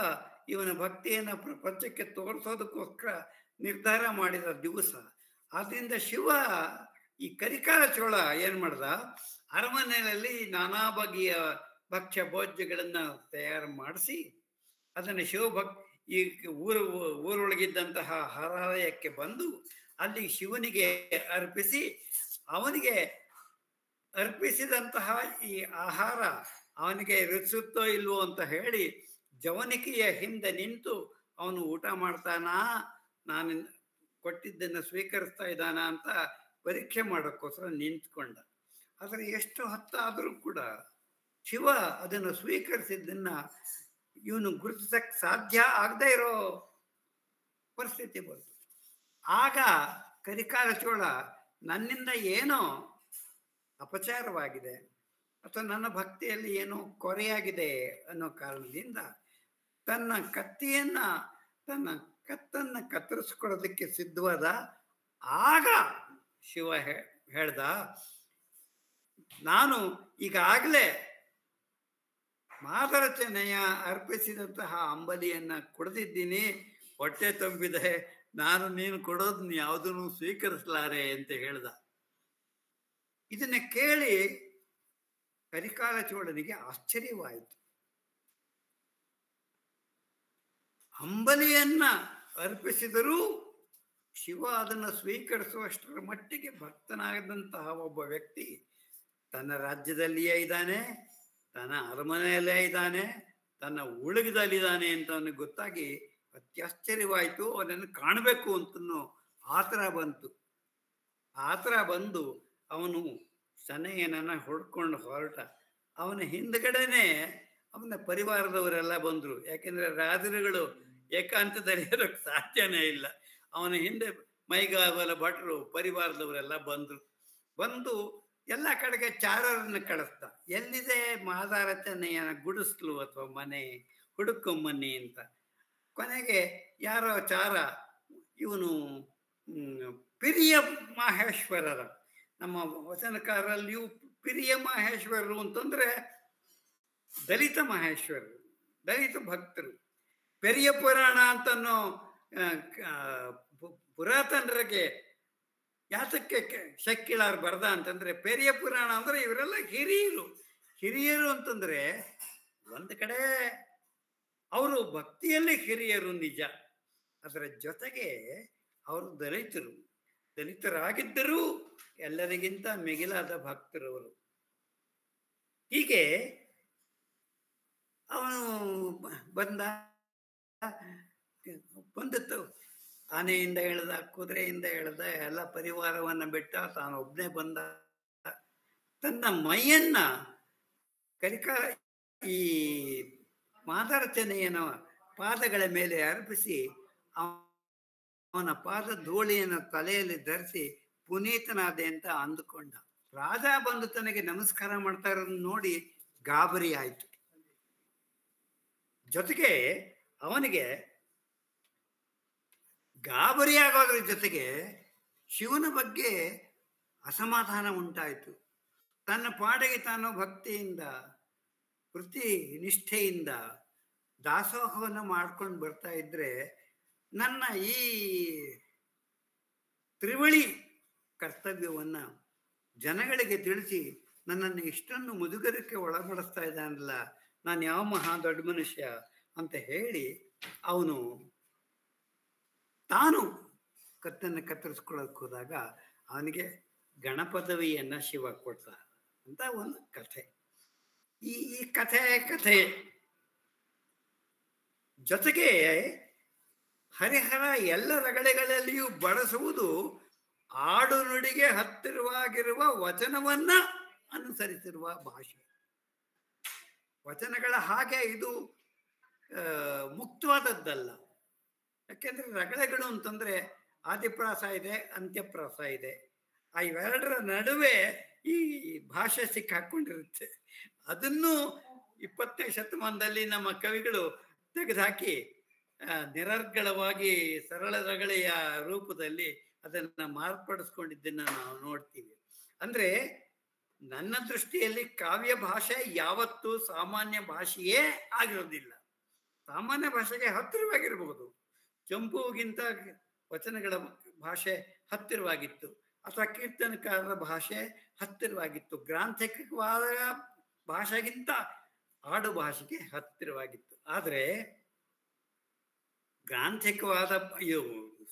Speaker 1: ಇವನ ಭಕ್ತಿಯನ್ನು ಪ್ರಪಂಚಕ್ಕೆ ತೋರಿಸೋದಕ್ಕೋಸ್ಕರ ನಿರ್ಧಾರ ಮಾಡಿದ ದಿವಸ. ಆದ್ದರಿಂದ ಶಿವ ಈ ಕರಿಕಾಲ ಚೋಳ ಏನ್ ಮಾಡ್ದ, ಅರಮನೆಯಲ್ಲಿ ನಾನಾ ಬಗೆಯ ಭಕ್ಷ್ಯ ಭೋಜ್ಯಗಳನ್ನ ತಯಾರು ಮಾಡಿಸಿ ಅದನ್ನು ಈ ಊರೊಳಗಿದ್ದಂತಹ ಹರಾಲಯಕ್ಕೆ ಬಂದು ಅಲ್ಲಿ ಶಿವನಿಗೆ ಅರ್ಪಿಸಿ, ಅವನಿಗೆ ಅರ್ಪಿಸಿದಂತಹ ಈ ಆಹಾರ ಅವನಿಗೆ ರುಚಿಸುತ್ತೋ ಇಲ್ವೋ ಅಂತ ಹೇಳಿ ಜವನಿಕೆಯ ಹಿಂದೆ ನಿಂತು ಅವನು ಊಟ ಮಾಡ್ತಾನಾ, ನಾನು ಕೊಟ್ಟಿದ್ದನ್ನು ಸ್ವೀಕರಿಸ್ತಾ ಇದ್ದಾನ ಅಂತ ಪರೀಕ್ಷೆ ಮಾಡೋಕ್ಕೋಸ್ಕರ ನಿಂತ್ಕೊಂಡ. ಆದರೆ ಎಷ್ಟು ಹೊತ್ತಾದರೂ ಕೂಡ ಶಿವ ಅದನ್ನು ಸ್ವೀಕರಿಸಿದ್ದನ್ನ ಇವನು ಗುರುತಿಸಕ್ಕೆ ಸಾಧ್ಯ ಆಗದೆ ಇರೋ ಪರಿಸ್ಥಿತಿ ಬಂತು. ಆಗ ಕರಿಕಾಲ ಚೋಳ ನನ್ನಿಂದ ಏನೋ ಅಪಚಾರವಾಗಿದೆ ಅಥವಾ ನನ್ನ ಭಕ್ತಿಯಲ್ಲಿ ಏನೋ ಕೊರೆಯಾಗಿದೆ ಅನ್ನೋ ಕಾರಣದಿಂದ ತನ್ನ ಕತ್ತನ್ನ ಕತ್ತರಿಸ್ಕೊಳ್ಳೋದಕ್ಕೆ ಸಿದ್ಧವಾದ. ಆಗ ಶಿವ ಹೇಳ್ದ, ನಾನು ಈಗಾಗಲೇ ಮಾದರ ಚೆನ್ನಯ್ಯ ಅರ್ಪಿಸಿದಂತಹ ಅಂಬಲಿಯನ್ನ ಕುಡಿದಿದ್ದೀನಿ, ಹೊಟ್ಟೆ ತುಂಬಿದೆ, ನೀನು ಕೊಡೋದನ್ನ ಯಾವುದನ್ನು ಸ್ವೀಕರಿಸಲಾರೆ ಅಂತ ಹೇಳ್ದ. ಇದನ್ನ ಕೇಳಿ ಕರಿಕಾಲ ಚೋಳನಿಗೆ ಆಶ್ಚರ್ಯವಾಯಿತು. ಅಂಬಲಿಯನ್ನ ಅರ್ಪಿಸಿದರೂ ಶಿವ ಅದನ್ನು ಸ್ವೀಕರಿಸುವಷ್ಟರ ಮಟ್ಟಿಗೆ ಭಕ್ತನಾಗದಂತಹ ಒಬ್ಬ ವ್ಯಕ್ತಿ ತನ್ನ ರಾಜ್ಯದಲ್ಲಿಯೇ ಇದ್ದಾನೆ, ತನ್ನ ಅರಮನೆಯಲ್ಲೇ ಇದ್ದಾನೆ, ತನ್ನ ಉಳುಗಿದಲ್ಲಿದ್ದಾನೆ ಅಂತ ಅವನಿಗೆ ಗೊತ್ತಾಗಿ ಅತ್ಯಾಶ್ಚರ್ಯವಾಯಿತು. ಅವನನ್ನು ಕಾಣಬೇಕು ಅಂತನೂ ಆತರ ಬಂತು. ಆತರ ಬಂದು ಅವನು ಸನಯನನ್ನ ಹೊಡ್ಕೊಂಡು ಹೊರಟ. ಅವನ ಹಿಂದ್ಗಡೆನೆ ಅವನ ಪರಿವಾರದವರೆಲ್ಲ ಬಂದರು. ಯಾಕೆಂದ್ರೆ ರಾಜರುಗಳು ಏಕಾಂತದಲ್ಲಿ ಇರೋಕ್ಕೆ ಸಾಧ್ಯನೇ ಇಲ್ಲ. ಅವನ ಹಿಂದೆ ಮೈಗಾವಲ ಭಟ್ರು ಪರಿವಾರದವರೆಲ್ಲ ಬಂದು ಎಲ್ಲ ಕಡೆಗೆ ಚಾರರನ್ನು ಕಳಿಸ್ತಾ, ಎಲ್ಲಿದೆ ಮಾದಾರಚನೆಯನ ಗುಡಿಸ್ಲು ಅಥವಾ ಮನೆ ಹುಡುಕೊಂಬನ್ನಿ ಅಂತ. ಕೊನೆಗೆ ಯಾರೋ ಚಾರ, ಇವನು ಪಿರಿಯ ಮಾಹೇಶ್ವರರ, ನಮ್ಮ ವಚನಕಾರರಲ್ಲಿಯೂ ಪಿರಿಯ ಮಾಹೇಶ್ವರರು ಅಂತಂದ್ರೆ ದಲಿತ ಮಾಹೇಶ್ವರರು, ದಲಿತ ಭಕ್ತರು. ಪೆರಿಯ ಪುರಾಣ ಅಂತನೋ ಪುರಾತನರಿಗೆ ಯಾತಕ್ಕೆ ಶಕ್ಕಿಳಾರ್ ಬರ್ದ ಅಂತಂದ್ರೆ, ಪೆರಿಯ ಪುರಾಣ ಅಂದ್ರೆ ಇವರೆಲ್ಲ ಹಿರಿಯರು ಅಂತಂದ್ರೆ ಒಂದು ಕಡೆ ಅವರು ಭಕ್ತಿಯಲ್ಲಿ ಹಿರಿಯರು ನಿಜ, ಅದರ ಜೊತೆಗೆ ಅವರು ದಲಿತರಾಗಿದ್ದರೂ ಎಲ್ಲರಿಗಿಂತ ಮಿಗಿಲಾದ ಭಕ್ತರವರು. ಹೀಗೆ ಅವನು ಬಂದಿತ್ತು. ಆನೆಯಿಂದ ಎಳ್ದ, ಕುದುರೆಯಿಂದ ಎಳ್ದ, ಎಲ್ಲ ಪರಿವಾರವನ್ನ ಬಿಟ್ಟ, ತಾನೊಬ್ಬನೇ ಬಂದ. ತನ್ನ ಮೈಯನ್ನ ಈ ಮಾದಾರಚನೆಯನ ಪಾದಗಳ ಮೇಲೆ ಅರ್ಪಿಸಿ ಅವನ ಪಾದ ಧೂಳಿಯನ್ನು ತಲೆಯಲ್ಲಿ ಧರಿಸಿ ಪುನೀತನಾದೆ ಅಂತ ಅಂದುಕೊಂಡ. ರಾಜ ಬಂದು ತನಗೆ ನಮಸ್ಕಾರ ಮಾಡ್ತಾ ಇರೋದನ್ನ ನೋಡಿ ಗಾಬರಿ ಆಯಿತು. ಜೊತೆಗೆ ಅವನಿಗೆ ಗಾಬರಿ ಆಗೋದ್ರ ಜೊತೆಗೆ ಶಿವನ ಬಗ್ಗೆ ಅಸಮಾಧಾನ ಉಂಟಾಯಿತು. ತನ್ನ ಪಾಡಿಗೆ ತಾನು ಭಕ್ತಿಯಿಂದ ವೃತ್ತಿ ನಿಷ್ಠೆಯಿಂದ ದಾಸೋಹವನ್ನು ಮಾಡ್ಕೊಂಡು ಬರ್ತಾ ಇದ್ರೆ, ನನ್ನ ಈ ತ್ರಿವಳಿ ಕರ್ತವ್ಯವನ್ನ ಜನಗಳಿಗೆ ತಿಳಿಸಿ ನನ್ನನ್ನು ಇಷ್ಟನ್ನು ಮುದುಗರಕ್ಕೆ ಒಳಪಡಿಸ್ತಾ ಇದ್ದಾನಲ್ಲ, ನಾನು ಯಾವ ಮಹಾ ದೊಡ್ಡ ಮನುಷ್ಯ ಅಂತ ಹೇಳಿ ಅವನು ತಾನು ಕತ್ತನ್ನು ಕತ್ತರಿಸ್ಕೊಳ್ಳೋಕೆ ಹೋದಾಗ ಅವನಿಗೆ ಗಣಪದವಿಯನ್ನ ಶಿವ ಕೊಡ್ತ ಅಂತ ಒಂದು ಕಥೆ. ಈ ಕಥೆ ಜೊತೆಗೆ ಹರಿಹರ ಎಲ್ಲ ರಗಳೆಗಳಲ್ಲಿಯೂ ಬಳಸುವುದು ಆಡು ನುಡಿಗೆ ಹತ್ತಿರವಾಗಿರುವ ವಚನವನ್ನ ಅನುಸರಿಸಿರುವ ಭಾಷೆ. ವಚನಗಳ ಹಾಗೆ ಇದು ಮುಕ್ತವಾದದ್ದಲ್ಲ. ಯಾಕೆಂದ್ರೆ ರಗಳೆಗಳು ಅಂತಂದ್ರೆ ಆದಿಪ್ರಾಸ ಇದೆ, ಅಂತ್ಯಪ್ರಾಸ ಇದೆ. ಆ ಇವೆರಡರ ನಡುವೆ ಈ ಭಾಷೆ ಸಿಕ್ಕಾಕೊಂಡಿರುತ್ತೆ. ಅದನ್ನು 20ನೇ ಶತಮಾನದಲ್ಲಿ ನಮ್ಮ ಕವಿಗಳು ತೆಗೆದುಹಾಕಿ ನಿರರ್ಗಳವಾಗಿ ಸರಳ ರಗಳೆಯ ರೂಪದಲ್ಲಿ ಅದನ್ನ ಮಾರ್ಪಡಿಸ್ಕೊಂಡಿದ್ದನ್ನು ನಾವು ನೋಡ್ತೀವಿ. ಅಂದ್ರೆ ನನ್ನ ದೃಷ್ಟಿಯಲ್ಲಿ ಕಾವ್ಯ ಭಾಷೆ ಯಾವತ್ತೂ ಸಾಮಾನ್ಯ ಭಾಷೆಯೇ ಆಗಿರೋದಿಲ್ಲ. ಸಾಮಾನ್ಯ ಭಾಷೆಗೆ ಹತ್ತಿರವಾಗಿರಬಹುದು. ಚಂಪುಗಿಂತ ವಚನಗಳ ಭಾಷೆ ಹತ್ತಿರವಾಗಿತ್ತು, ಅಥವಾ ಕೀರ್ತನಕಾರರ ಭಾಷೆ ಹತ್ತಿರವಾಗಿತ್ತು. ಗ್ರಾಂಥಿಕವಾದ ಭಾಷೆಗಿಂತ ಆಡು ಭಾಷೆಗೆ ಹತ್ತಿರವಾಗಿತ್ತು. ಆದರೆ ಗ್ರಾಂಥಿಕವಾದ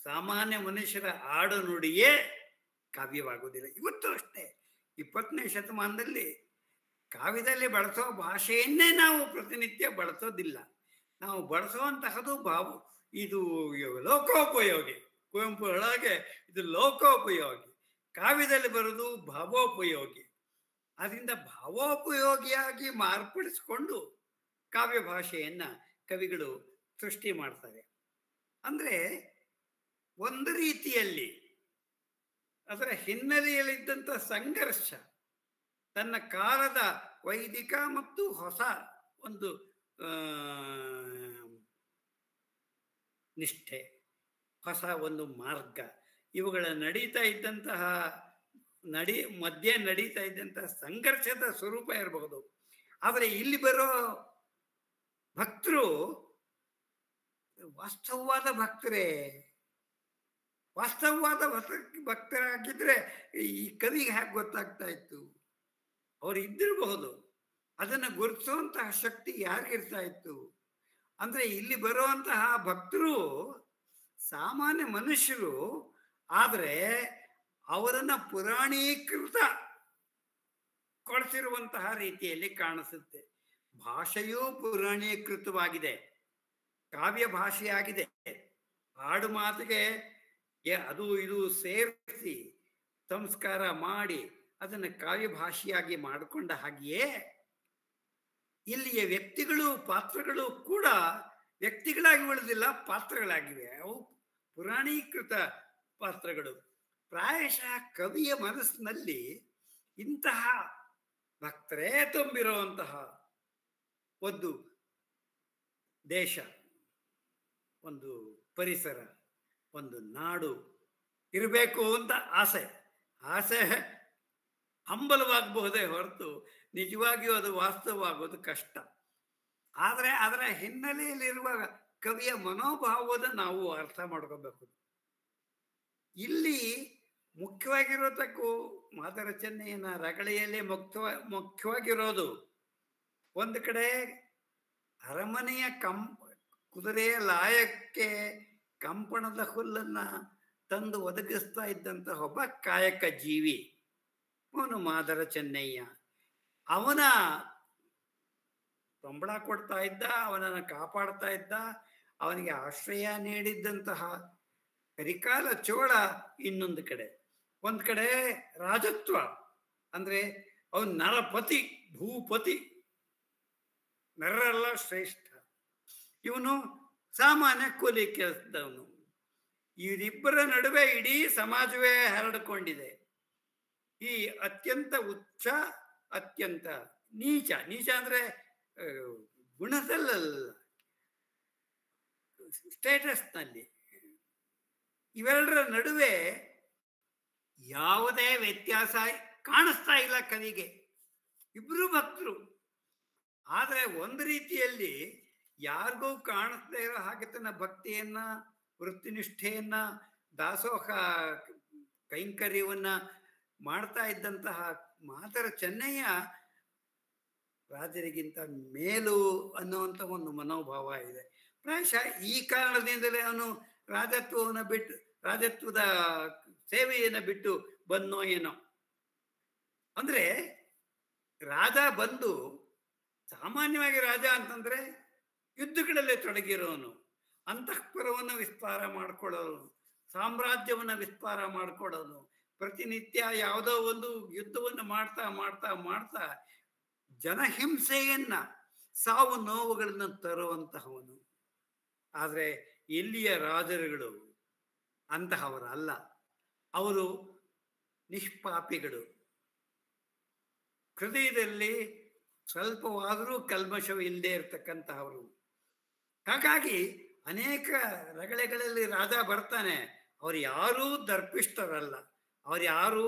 Speaker 1: ಸಾಮಾನ್ಯ ಮನುಷ್ಯರ ಆಡು ನುಡಿಯೇ ಕಾವ್ಯವಾಗುವುದಿಲ್ಲ. ಇವತ್ತು ಅಷ್ಟೇ 20ನೇ ಶತಮಾನದಲ್ಲಿ ಕಾವ್ಯದಲ್ಲಿ ಬಳಸೋ ಭಾಷೆಯನ್ನೇ ನಾವು ಪ್ರತಿನಿತ್ಯ ಬಳಸೋದಿಲ್ಲ. ನಾವು ಬಳಸುವಂತಹದ್ದು ಇದು ಲೋಕೋಪಯೋಗಿ. ಕುವೆಂಪು ಒಳಗೆ ಇದು ಲೋಕೋಪಯೋಗಿ. ಕಾವ್ಯದಲ್ಲಿ ಬರೋದು ಭಾವೋಪಯೋಗಿ. ಅದರಿಂದ ಭಾವೋಪಯೋಗಿಯಾಗಿ ಮಾರ್ಪಡಿಸಿಕೊಂಡು ಕಾವ್ಯ ಭಾಷೆಯನ್ನ ಕವಿಗಳು ಸೃಷ್ಟಿ ಮಾಡ್ತಾರೆ. ಅಂದ್ರೆ ಒಂದು ರೀತಿಯಲ್ಲಿ ಅದರ ಹಿನ್ನೆಲೆಯಲ್ಲಿದ್ದಂಥ ಸಂಘರ್ಷ, ತನ್ನ ಕಾಲದ ವೈದಿಕ ಮತ್ತು ಹೊಸ ಒಂದು ನಿಷ್ಠೆ, ಹೊಸ ಒಂದು ಮಾರ್ಗ, ಇವುಗಳ ನಡೀತಾ ಇದ್ದಂತಹ ಮಧ್ಯೆ ನಡೀತಾ ಇದ್ದಂತಹ ಸಂಘರ್ಷದ ಸ್ವರೂಪ ಇರಬಹುದು. ಆದರೆ ಇಲ್ಲಿ ಬರೋ ಭಕ್ತರು ವಾಸ್ತವವಾದ ಭಕ್ತರೇ. ವಾಸ್ತವವಾದ ಭಕ್ತರಾಗಿದ್ರೆ ಈ ಕವಿಗೆ ಹೇಗೆ ಗೊತ್ತಾಗ್ತಾ ಇತ್ತು? ಅವ್ರು ಇದ್ದಿರಬಹುದು. ಅದನ್ನು ಗುರುತಿಸುವಂತಹ ಶಕ್ತಿ ಯಾರಿಗಿರ್ತಾ ಇತ್ತು? ಅಂದ್ರೆ ಇಲ್ಲಿ ಬರುವಂತಹ ಭಕ್ತರು ಸಾಮಾನ್ಯ ಮನುಷ್ಯರು, ಆದರೆ ಅವರನ್ನ ಪುರಾಣೀಕೃತ ಕೊಡಿಸಿರುವಂತಹ ರೀತಿಯಲ್ಲಿ ಕಾಣಿಸುತ್ತೆ. ಭಾಷೆಯೂ ಪುರಾಣೀಕೃತವಾಗಿದೆ, ಕಾವ್ಯ ಭಾಷೆಯಾಗಿದೆ. ಆಡು ಮಾತಿಗೆ ಅದು ಇದು ಸೇರಿಸಿ ಸಂಸ್ಕಾರ ಮಾಡಿ ಅದನ್ನು ಕಾವ್ಯ ಭಾಷೆಯಾಗಿ ಮಾಡಿಕೊಂಡ ಹಾಗೆಯೇ ಇಲ್ಲಿಯ ವ್ಯಕ್ತಿಗಳು ಪಾತ್ರಗಳು ಕೂಡ ವ್ಯಕ್ತಿಗಳಾಗಿ ಉಳಿದಿಲ್ಲ, ಪಾತ್ರಗಳಾಗಿವೆ. ಅವು ಪುರಾಣೀಕೃತ ಪಾತ್ರಗಳು. ಪ್ರಾಯಶಃ ಕವಿಯ ಮನಸ್ಸಿನಲ್ಲಿ ಇಂತಹ ಭಕ್ತರೇ ತುಂಬಿರುವಂತಹ ಒಂದು ದೇಶ, ಒಂದು ಪರಿಸರ, ಒಂದು ನಾಡು ಇರಬೇಕು ಅಂತ ಆಸೆ ಹಂಬಲವಾಗಬಹುದೇ ಹೊರತು ನಿಜವಾಗಿಯೂ ಅದು ವಾಸ್ತವವಾಗೋದು ಕಷ್ಟ. ಆದರೆ ಅದರ ಹಿನ್ನೆಲೆಯಲ್ಲಿರುವ ಕವಿಯ ಮನೋಭಾವವನ್ನು ನಾವು ಅರ್ಥ ಮಾಡ್ಕೋಬೇಕು. ಇಲ್ಲಿ ಮುಖ್ಯವಾಗಿರೋದಕ್ಕೂ ಮಾದರ ಚೆನ್ನಯ್ಯನ ರಗಳೆಯಲ್ಲೇ ಮುಖ್ಯವಾಗಿರೋದು ಒಂದು ಕಡೆ ಅರಮನೆಯ ಕುದುರೆಯ ಲಾಯಕ್ಕೆ ಕಂಪಣದ ಹುಲ್ಲನ್ನು ತಂದು ಒದಗಿಸ್ತಾ ಇದ್ದಂತಹ ಒಬ್ಬ ಕಾಯಕ ಜೀವಿ ಅವನು ಮಾದರ ಚೆನ್ನಯ್ಯ. ಅವನ ಸಂಬಳ ಕೊಡ್ತಾ ಇದ್ದ, ಅವನನ್ನು ಕಾಪಾಡ್ತಾ ಇದ್ದ, ಅವನಿಗೆ ಆಶ್ರಯ ನೀಡಿದ್ದಂತಹ ಕರಿಕಾಲ ಚೋಳ ಇನ್ನೊಂದು ಕಡೆ. ಒಂದು ಕಡೆ ರಾಜತ್ವ ಅಂದರೆ ಅವನು ನರಪತಿ, ಭೂಪತಿ, ನರರೆಲ್ಲ ಶ್ರೇಷ್ಠ. ಇವನು ಸಾಮಾನ್ಯ ಕೂಲಿ ಕೆಲಸದವನು. ಇವರಿಬ್ಬರ ನಡುವೆ ಇಡೀ ಸಮಾಜವೇ ಹರಡಿಕೊಂಡಿದೆ. ಈ ಅತ್ಯಂತ ಉಚ್ಚ, ಅತ್ಯಂತ ನೀಚ ಅಂದರೆ ಗುಣದಲ್ಲ, ಸ್ಟೇಟಸ್ನಲ್ಲಿ ಇವೆರಡರ ನಡುವೆ ಯಾವುದೇ ವ್ಯತ್ಯಾಸ ಕಾಣಿಸ್ತಾ ಇಲ್ಲ ಕವಿಗೆ. ಇಬ್ಬರು ಭಕ್ತರು. ಆದರೆ ಒಂದು ರೀತಿಯಲ್ಲಿ ಯಾರಿಗೂ ಕಾಣಿಸ್ತಾ ಇರೋ ಹಾಗೆ ತನ್ನ ಭಕ್ತಿಯನ್ನ, ವೃತ್ತಿನಿಷ್ಠೆಯನ್ನ, ದಾಸೋಹ ಕೈಂಕರ್ಯವನ್ನ ಮಾಡ್ತಾ ಇದ್ದಂತಹ ಮಾದರ ಚೆನ್ನಯ್ಯ ರಾಜರಿಗಿಂತ ಮೇಲು ಅನ್ನುವಂಥ ಒಂದು ಮನೋಭಾವ ಇದೆ. ಪ್ರಾಯಶಃ ಈ ಕಾರಣದಿಂದಲೇ ಅವನು ರಾಜತ್ವದ ಸೇವೆಯನ್ನು ಬಿಟ್ಟು ಬಂದೋ ಏನೋ. ಅಂದ್ರೆ ರಾಜ ಬಂದು, ಸಾಮಾನ್ಯವಾಗಿ ರಾಜ ಅಂತಂದ್ರೆ ಯುದ್ಧಗಳಲ್ಲೇ ತೊಡಗಿರೋನು, ಅಂತಃಪುರವನ್ನು ವಿಸ್ತಾರ ಮಾಡ್ಕೊಳ್ಳೋನು, ಸಾಮ್ರಾಜ್ಯವನ್ನು ವಿಸ್ತಾರ ಮಾಡ್ಕೊಳ್ಳೋನು, ಪ್ರತಿನಿತ್ಯ ಯಾವುದೋ ಒಂದು ಯುದ್ಧವನ್ನು ಮಾಡ್ತಾ ಮಾಡ್ತಾ ಮಾಡ್ತಾ ಜನಹಿಂಸೆಯನ್ನ, ಸಾವು ನೋವುಗಳನ್ನ ತರುವಂತಹವನು. ಆದರೆ ಇಲ್ಲಿಯ ರಾಜರುಗಳು ಅಂತಹವರಲ್ಲ. ಅವರು ನಿಷ್ಪಾಪಿಗಳು. ಹೃದಯದಲ್ಲಿ ಸ್ವಲ್ಪವಾದರೂ ಕಲ್ಮಶವು ಇಲ್ಲದೆ ಇರತಕ್ಕಂತಹವರು. ಹಾಗಾಗಿ ಅನೇಕ ರಗಳೆಗಳಲ್ಲಿ ರಾಜ ಬರ್ತಾನೆ. ಅವರು ಯಾರೂ ದರ್ಪಿಷ್ಠರಲ್ಲ, ಅವರು ಯಾರೂ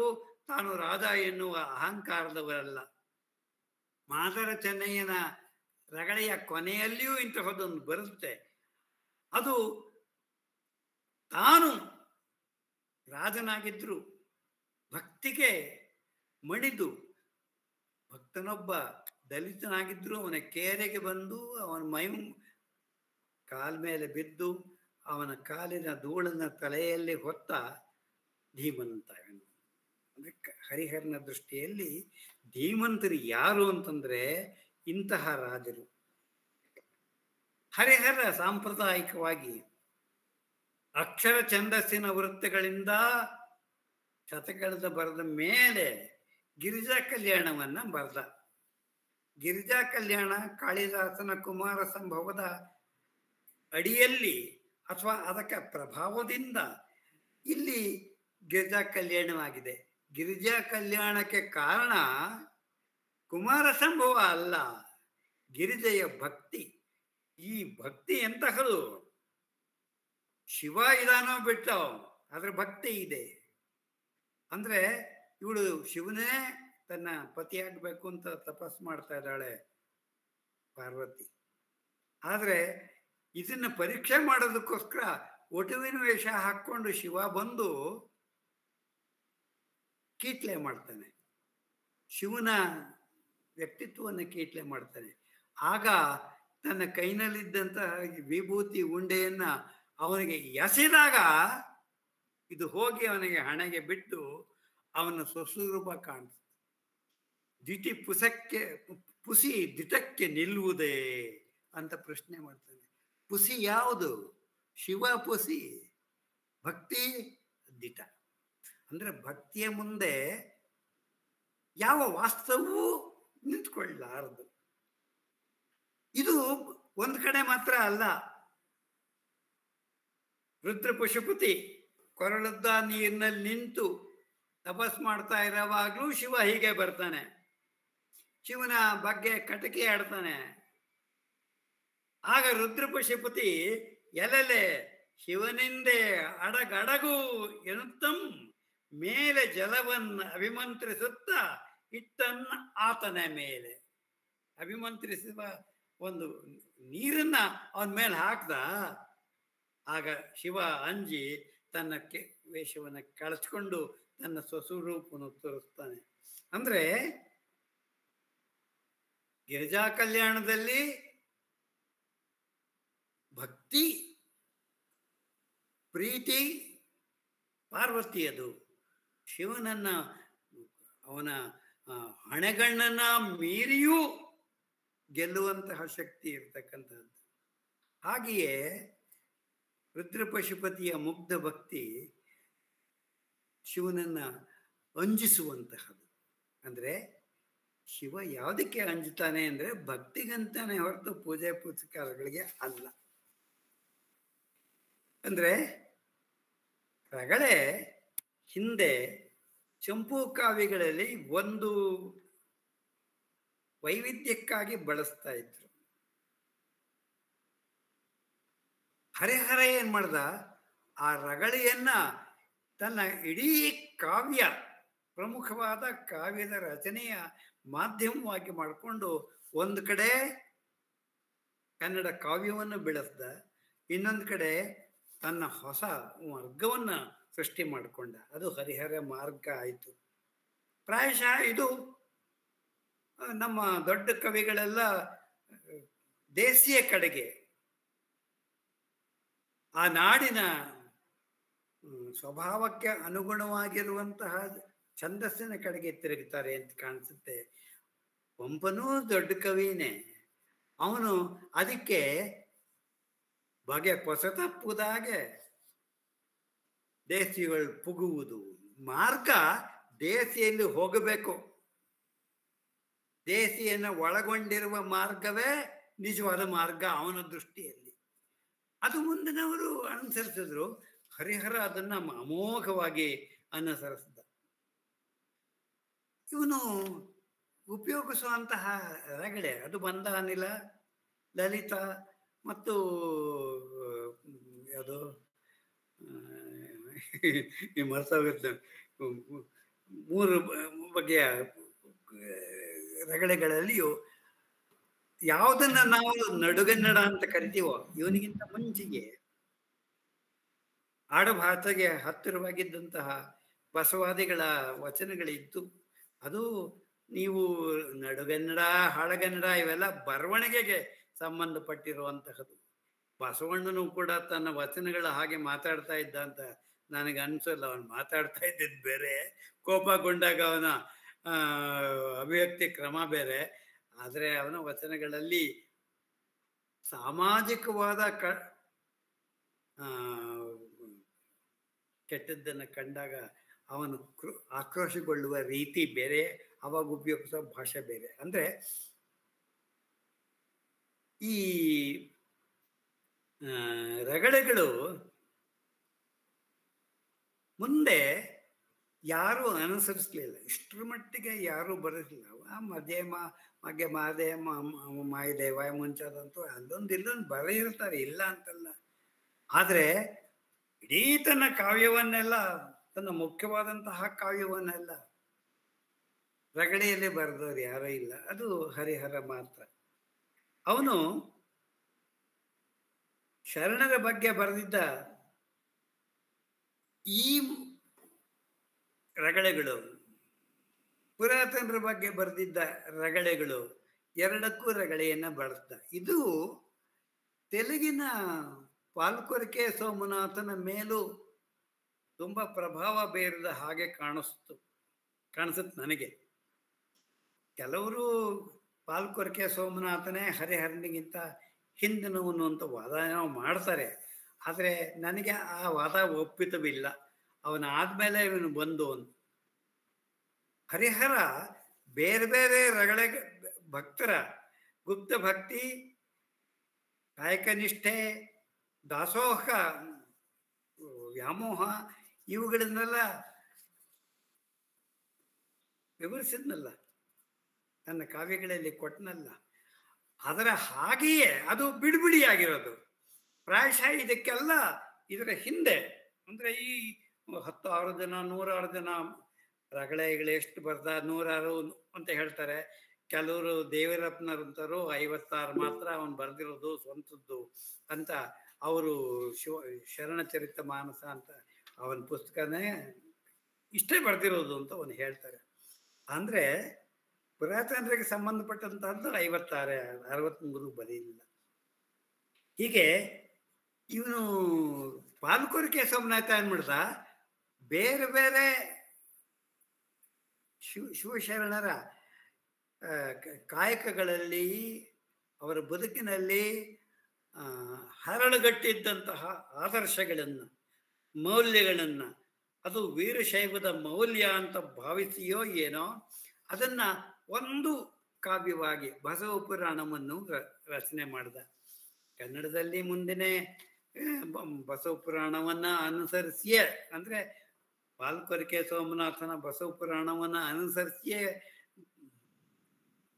Speaker 1: ತಾನು ರಾಜ ಎನ್ನುವ ಅಹಂಕಾರದವರಲ್ಲ. ಮಾದರ ಚೆನ್ನಯ್ಯನ ರಗಳೆಯ ಕೊನೆಯಲ್ಲಿಯೂ ಇಂತಹದೊಂದು ಬರುತ್ತೆ. ಅದು ತಾನು ರಾಜನಾಗಿದ್ರು ಭಕ್ತಿಗೆ ಮಣಿದು, ಭಕ್ತನೊಬ್ಬ ದಲಿತನಾಗಿದ್ರು ಅವನ ಕೇರೆಗೆ ಬಂದು ಅವನ ಕಾಲ ಮೇಲೆ ಬಿದ್ದು ಅವನ ಕಾಲಿನ ಧೂಳನ್ನ ತಲೆಯಲ್ಲಿ ಹೊತ್ತ ಧೀಮಂತ. ಅಂದರೆ ಹರಿಹರನ ದೃಷ್ಟಿಯಲ್ಲಿ ಧೀಮಂತರು ಯಾರು ಅಂತಂದ್ರೆ ಇಂತಹ ರಾಜರು. ಹರಿಹರ ಸಾಂಪ್ರದಾಯಿಕವಾಗಿ ಅಕ್ಷರ ಛಂದಸ್ಸಿನ ವೃತ್ತಗಳಿಂದ ಶತಕದ ಬರೆದ ಮೇಲೆ ಗಿರಿಜಾ ಕಲ್ಯಾಣವನ್ನ ಬರೆದ. ಗಿರಿಜಾ ಕಲ್ಯಾಣ ಕಾಳಿದಾಸನ ಕುಮಾರ ಸಂಭವದ ಅಡಿಯಲ್ಲಿ ಅಥವಾ ಅದಕ್ಕೆ ಪ್ರಭಾವದಿಂದ ಇಲ್ಲಿ ಗಿರಿಜಾ ಕಲ್ಯಾಣವಾಗಿದೆ. ಗಿರಿಜಾ ಕಲ್ಯಾಣಕ್ಕೆ ಕಾರಣ ಕುಮಾರ ಸಂಭವ ಅಲ್ಲ, ಗಿರಿಜೆಯ ಭಕ್ತಿ. ಈ ಭಕ್ತಿ ಎಂತಹದು? ಶಿವ ಇದಾನೋ ಬಿಟ್ಟೋ ಅದ್ರ ಭಕ್ತಿ ಇದೆ. ಅಂದ್ರೆ ಇವಳು ಶಿವನೇ ತನ್ನ ಪತಿಯಾಗಬೇಕು ಅಂತ ತಪಸ್ ಮಾಡ್ತಾ ಇದ್ದಾಳೆ ಪಾರ್ವತಿ. ಆದ್ರೆ ಇದನ್ನ ಪರೀಕ್ಷೆ ಮಾಡೋದಕ್ಕೋಸ್ಕರ ಒಟುವಿನ ವೇಷ ಹಾಕೊಂಡು ಶಿವ ಬಂದು ಕೀಟ್ಲೆ ಮಾಡ್ತಾನೆ, ಶಿವನ ವ್ಯಕ್ತಿತ್ವವನ್ನು ಕೀಟ್ಲೆ ಮಾಡ್ತಾನೆ. ಆಗ ತನ್ನ ಕೈನಲ್ಲಿದ್ದಂತಹ ವಿಭೂತಿ ಉಂಡೆಯನ್ನ ಅವನಿಗೆ ಎಸೆದಾಗ ಇದು ಹೋಗಿ ಅವನಿಗೆ ಹಣೆಗೆ ಬಿಟ್ಟು ಅವನ ಸ್ವಸ್ವರೂಪ ಕಾಣಿಸ್ತದೆ. ದಿಟಿ ಪುಸಿ ದಿಟಕ್ಕೆ ನಿಲ್ಲುವುದೇ ಅಂತ ಪ್ರಶ್ನೆ ಮಾಡ್ತಾನೆ. ಪುಸಿ ಯಾವುದು? ಶಿವ ಪುಸಿ, ಭಕ್ತಿ ದಿಟ. ಅಂದ್ರೆ ಭಕ್ತಿಯ ಮುಂದೆ ಯಾವ ವಾಸ್ತವವೂ ನಿಂತ್ಕೊಳ್ಳಾರದು. ಇದು ಒಂದು ಕಡೆ ಮಾತ್ರ ಅಲ್ಲ. ರುದ್ರ ಪಶುಪತಿ ಕೊರಳದ್ದ ನೀರಿನಲ್ಲಿ ನಿಂತು ತಪಸ್ ಮಾಡ್ತಾ ಇರೋವಾಗ್ಲೂ ಶಿವ ಹೀಗೆ ಬರ್ತಾನೆ, ಶಿವನ ಬಗ್ಗೆ ಕಟಕಿ ಆಡ್ತಾನೆ. ಆಗ ರುದ್ರ ಪಶುಪತಿ ಎಲ್ಲೆಲೆ ಶಿವನಿಂದೆ ಅಡಗಡಗು ಎನ್ನುತ್ತಂ ಮೇಲೆ ಜಲವನ್ನು ಅಭಿಮಂತ್ರಿಸುತ್ತಾ ಇಟ್ಟನ್ನ ಆತನ ಮೇಲೆ. ಅಭಿಮಂತ್ರಿಸುವ ಒಂದು ನೀರನ್ನ ಅವನ ಮೇಲೆ ಹಾಕ್ದ. ಆಗ ಶಿವ ಅಂಜಿ ತನ್ನ ವೇಷವನ್ನು ಕಳಚ್ಕೊಂಡು ತನ್ನ ಸ್ವಸ್ವರೂಪವನ್ನು ತೋರಿಸ್ತಾನೆ. ಅಂದ್ರೆ ಗಿರಿಜಾ ಕಲ್ಯಾಣದಲ್ಲಿ ಭಕ್ತಿ, ಪ್ರೀತಿ ಪಾರ್ವತಿಯದು. ಶಿವನನ್ನ ಅವನ ಹಣೆಗಣ್ಣನ್ನ ಮೀರಿಯೂ ಗೆಲ್ಲುವಂತಹ ಶಕ್ತಿ ಇರ್ತಕ್ಕಂಥದ್ದು. ಹಾಗೆಯೇ ರುದ್ರ ಪಶುಪತಿಯ ಮುಗ್ಧ ಭಕ್ತಿ ಶಿವನನ್ನ ಅಂಜಿಸುವಂತಹದ್ದು. ಅಂದ್ರೆ ಶಿವ ಯಾವುದಕ್ಕೆ ಅಂಜುತ್ತಾನೆ ಅಂದ್ರೆ ಭಕ್ತಿಗಂತಾನೆ ಹೊರತು ಪೂಜೆ ಪುರಸ್ಕಾರಗಳಿಗೆ ಅಲ್ಲ. ಅಂದ್ರೆ ರಗಳೆ ಹಿಂದೆ ಚಂಪೂ ಕಾವ್ಯಗಳಲ್ಲಿ ಒಂದು ವೈವಿಧ್ಯಕ್ಕಾಗಿ ಬಳಸ್ತಾ ಇದ್ರು. ಹರಿಹರ ಏನ್ ಮಾಡ್ದ, ಆ ರಗಳೆಯನ್ನ ತನ್ನ ಇಡೀ ಕಾವ್ಯ, ಪ್ರಮುಖವಾದ ಕಾವ್ಯದ ರಚನೆಯ ಮಾಧ್ಯಮವಾಗಿ ಮಾಡಿಕೊಂಡು ಒಂದು ಕಡೆ ಕನ್ನಡ ಕಾವ್ಯವನ್ನು ಬೆಳೆಸ್ದ, ಇನ್ನೊಂದು ಕಡೆ ತನ್ನ ಹೊಸ ಮಾರ್ಗವನ್ನು ಸೃಷ್ಟಿ ಮಾಡಿಕೊಂಡ. ಅದು ಹರಿಹರ ಮಾರ್ಗ ಆಯಿತು. ಪ್ರಾಯಶಃ ಇದು ನಮ್ಮ ದೊಡ್ಡ ಕವಿಗಳೆಲ್ಲ ದೇಸಿಯ ಕಡೆಗೆ, ಆ ನಾಡಿನ ಸ್ವಭಾವಕ್ಕೆ ಅನುಗುಣವಾಗಿರುವಂತಹ ಛಂದಸ್ಸಿನ ಕಡೆಗೆ ತಿರುಗುತ್ತಾರೆ ಅಂತ ಕಾಣಿಸುತ್ತೆ. ಪಂಪನೂ ದೊಡ್ಡ ಕವಿನೇ. ಅವನು ಅದಕ್ಕೆ ಬಗೆ ಹೊಸ ತಪ್ಪುದಾಗೆ ದೇಸಿಗಳು ಪುಗುವುದು. ಮಾರ್ಗ ದೇಸಿಯಲ್ಲಿ ಹೋಗಬೇಕು. ದೇಸಿಯನ್ನು ಒಳಗೊಂಡಿರುವ ಮಾರ್ಗವೇ ನಿಜವಾದ ಮಾರ್ಗ ಅವನ ದೃಷ್ಟಿಯಲ್ಲಿ. ಅದು ಮುಂದಿನವರು ಅನುಸರಿಸಿದ್ರು. ಹರಿಹರ ಅದನ್ನ ಅಮೋಘವಾಗಿ ಅನುಸರಿಸಿದ. ಇವನು ಉಪಯೋಗಿಸುವಂತಹ ರಗಳೆ ಅದು ಬಂದ ಅನಿಲ, ಲಲಿತ ಮತ್ತು ಯಾವುದು ಮರ್ತೋಗುತ್ತೆ, 3 ಬಗೆಯ ರಗಳೆಗಳಲ್ಲಿಯೂ ಯಾವುದನ್ನ ನಾವು ನಡುಗನ್ನಡ ಅಂತ ಕರಿತೀವೋ ಇವನಿಗಿಂತ ಮುಂಚೆಗೆ ಆಡುಭಾಷೆಗೆ ಹತ್ತಿರವಾಗಿದ್ದಂತಹ ಬಸವಾದಿಗಳ ವಚನಗಳಿತ್ತು. ಅದು ನೀವು ನಡುಗನ್ನಡ, ಹಳಗನ್ನಡ ಇವೆಲ್ಲ ಬರವಣಿಗೆಗೆ ಸಂಬಂಧಪಟ್ಟಿರುವಂತಹದ್ದು. ಬಸವಣ್ಣನು ಕೂಡ ತನ್ನ ವಚನಗಳ ಹಾಗೆ ಮಾತಾಡ್ತಾ ಇದ್ದ ಅಂತ ನನಗೆ ಅನ್ಸಲ್ಲ. ಅವನು ಮಾತಾಡ್ತಾ ಇದ್ದಿದ್ದು ಬೇರೆ, ಕೋಪಗೊಂಡಾಗ ಅವನ ಅಭಿವ್ಯಕ್ತಿ ಕ್ರಮ ಬೇರೆ. ಆದರೆ ಅವನ ವಚನಗಳಲ್ಲಿ ಸಾಮಾಜಿಕವಾದ ಕೆಟ್ಟದ್ದನ್ನು ಕಂಡಾಗ ಅವನು ಆಕ್ರೋಶಗೊಳ್ಳುವ ರೀತಿ ಬೇರೆ, ಅವಾಗ ಉಪಯೋಗಿಸೋ ಭಾಷೆ ಬೇರೆ. ಅಂದರೆ ಈ ರಗಳೆಗಳು ಮುಂದೆ ಯಾರೂ ಅನುಸರಿಸಲಿಲ್ಲ, ಇಷ್ಟರ ಮಟ್ಟಿಗೆ ಯಾರೂ ಬರಲಿಲ್ಲ. ಮಗೆ ಮಾದೇವ ಮಾಯದೇವ ಮುಂಚಾದಂತೂ ಅಲ್ಲೊಂದು ಇಲ್ಲೊಂದು ಬರೆಯಿರ್ತಾರೆ, ಇಲ್ಲ ಅಂತಲ್ಲ. ಆದರೆ ಇಡೀ ತನ್ನ ಕಾವ್ಯವನ್ನೆಲ್ಲ, ತನ್ನ ಮುಖ್ಯವಾದಂತಹ ಕಾವ್ಯವನ್ನೆಲ್ಲ ರಗಳೆಯಲ್ಲೇ ಬರೆದವ್ರು ಯಾರೂ ಇಲ್ಲ. ಅದು ಹರಿಹರ ಮಾತ್ರ. ಅವನು ಶರಣರ ಬಗ್ಗೆ ಬರೆದಿದ್ದ ಈ ರಗಳೆಗಳು, ಪುರಾತನರ ಬಗ್ಗೆ ಬರೆದಿದ್ದ ರಗಳೆಗಳು, ಎರಡಕ್ಕೂ ರಗಳೆಯನ್ನ ಬಳಸ್ದ. ಇದು ತೆಲುಗಿನ ಪಾಲ್ಕೊರಕೆ ಸೋಮನಾಥನ ಮೇಲೂ ತುಂಬಾ ಪ್ರಭಾವ ಬೀರಿದ ಹಾಗೆ ಕಾಣಿಸುತ್ತೆ ನನಗೆ. ಕೆಲವರು ಪಾಲ್ಕೊರಕೆ ಸೋಮನಾಥನೇ ಹರಿಹರನಿಗಿಂತ ಹಿಂದಿನವನು ಅಂತ ವಾದ ಏನೋ ಮಾಡ್ತಾರೆ. ಆದರೆ ನನಗೆ ಆ ವಾದ ಒಪ್ಪಿತವಿಲ್ಲ. ಅವನ ಆದಮೇಲೆ ಇವನು ಬಂದು ಹರಿಹರ ಬೇರೆ ಬೇರೆ ರಗಳೆ ಭಕ್ತರ ಗುಪ್ತ ಭಕ್ತಿ, ಕಾಯಕನಿಷ್ಠೆ, ದಾಸೋಹ, ವ್ಯಾಮೋಹ ಇವುಗಳನ್ನೆಲ್ಲ ವಿವರಿಸಿದ್ನಲ್ಲ, ನನ್ನ ಕಾವ್ಯಗಳಲ್ಲಿ ಕೊಟ್ಟನಲ್ಲ. ಅದರ ಹಾಗೆಯೇ ಅದು ಬಿಡಿಬಿಡಿಯಾಗಿರೋದು. ಪ್ರಾಯಶಃ ಇದಕ್ಕೆಲ್ಲ ಇದರ ಹಿಂದೆ ಅಂದರೆ ಈ 10 ದಿನ 106 ದಿನ ರಗಳೆಗಳು ಎಷ್ಟು ಬರ್ದ 106 ಅಂತ ಹೇಳ್ತಾರೆ. ಕೆಲವರು ದೇವರಪ್ಪನವ್ರು ಅಂತಾರು 56 ಮಾತ್ರ ಅವನು ಬರೆದಿರೋದು ಸ್ವಂತದ್ದು ಅಂತ. ಅವರು ಶರಣಚರಿತ ಮಾನಸ ಅಂತ ಅವನ ಪುಸ್ತಕನೇ ಇಷ್ಟೇ ಬರೆದಿರೋದು ಅಂತ ಅವನು ಹೇಳ್ತಾರೆ. ಅಂದರೆ ಪುರಾತನರಿಗೆ ಸಂಬಂಧಪಟ್ಟಂತಹದ್ದು 56, 63 ಬರೀಲಿಲ್ಲ. ಹೀಗೆ ಇವನು ಪಾಲ್ಕೊರಕೆ ಸೋಮನಾಥ ಏನ್ ಮಾಡ್ದ, ಬೇರೆ ಬೇರೆ ಶಿವಶರಣರ ಕಾಯಕಗಳಲ್ಲಿ ಅವರ ಬದುಕಿನಲ್ಲಿ ಹರಳುಗಟ್ಟಿದ್ದಂತಹ ಆದರ್ಶಗಳನ್ನು, ಮೌಲ್ಯಗಳನ್ನು, ಅದು ವೀರಶೈವದ ಮೌಲ್ಯ ಅಂತ ಭಾವಿಸಿಯೋ ಏನೋ ಅದನ್ನು ಒಂದು ಕಾವ್ಯವಾಗಿ ಬಸವ ಪುರಾಣವನ್ನು ರಚನೆ ಮಾಡಿದ. ಕನ್ನಡದಲ್ಲಿ ಮುಂದಿನೇ ಬಸವ ಪುರಾಣವನ್ನು ಅನುಸರಿಸಿಯೇ, ಅಂದರೆ ಪಾಲ್ಕೊರಕೆ ಸೋಮನಾಥನ ಬಸವ ಪುರಾಣವನ್ನು ಅನುಸರಿಸಿಯೇ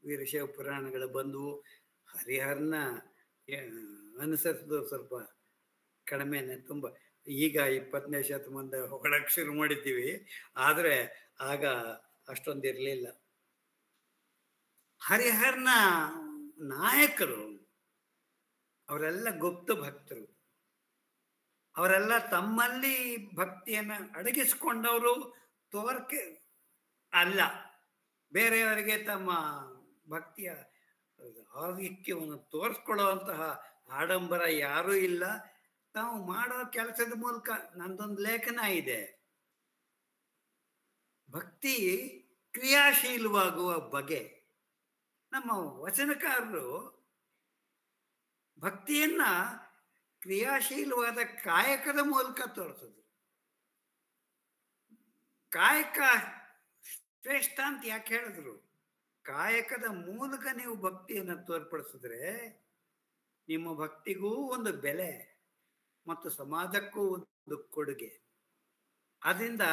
Speaker 1: ವೀರಶೈವ ಪುರಾಣಗಳು ಬಂದವು. ಹರಿಹರನ ಅನುಸರಿಸಿದ್ರು ಸ್ವಲ್ಪ ಕಡಿಮೆನೆ. ತುಂಬ ಈಗ 20ನೇ ಶತಮಾನದ ಹೊಗಳಕ್ಕೆ ಶುರು ಮಾಡಿದ್ದೀವಿ, ಆದರೆ ಆಗ ಅಷ್ಟೊಂದಿರಲಿಲ್ಲ. ಹರಿಹರನ ನಾಯಕರು ಅವರೆಲ್ಲ ಗುಪ್ತ ಭಕ್ತರು. ಅವರೆಲ್ಲ ತಮ್ಮಲ್ಲಿ ಭಕ್ತಿಯನ್ನು ಅಡಗಿಸ್ಕೊಂಡವರು, ತೋರ್ಕೆ ಅಲ್ಲ. ಬೇರೆಯವರಿಗೆ ತಮ್ಮ ಭಕ್ತಿಯ ಆಧಿಕ್ಯವನ್ನು ತೋರಿಸ್ಕೊಳ್ಳುವಂತಹ ಆಡಂಬರ ಯಾರೂ ಇಲ್ಲ. ತಾವು ಮಾಡೋ ಕೆಲಸದ ಮೂಲಕ ನಂದೊಂದು ಲೇಖನ ಇದೆ, ಭಕ್ತಿ ಕ್ರಿಯಾಶೀಲವಾಗುವ ಬಗೆ. ನಮ್ಮ ವಚನಕಾರರು ಭಕ್ತಿಯನ್ನ ಕ್ರಿಯಾಶೀಲವಾದ ಕಾಯಕದ ಮೂಲಕ ತೋರಿಸೋದು. ಕಾಯಕ ಶ್ರೇಷ್ಠ ಅಂತ ಯಾಕೆ ಹೇಳಿದ್ರು? ಕಾಯಕದ ಮೂಲಕ ನೀವು ಭಕ್ತಿಯನ್ನು ತೋರ್ಪಡಿಸಿದ್ರೆ ನಿಮ್ಮ ಭಕ್ತಿಗೂ ಒಂದು ಬೆಲೆ ಮತ್ತು ಸಮಾಜಕ್ಕೂ ಒಂದು ಕೊಡುಗೆ. ಅದರಿಂದ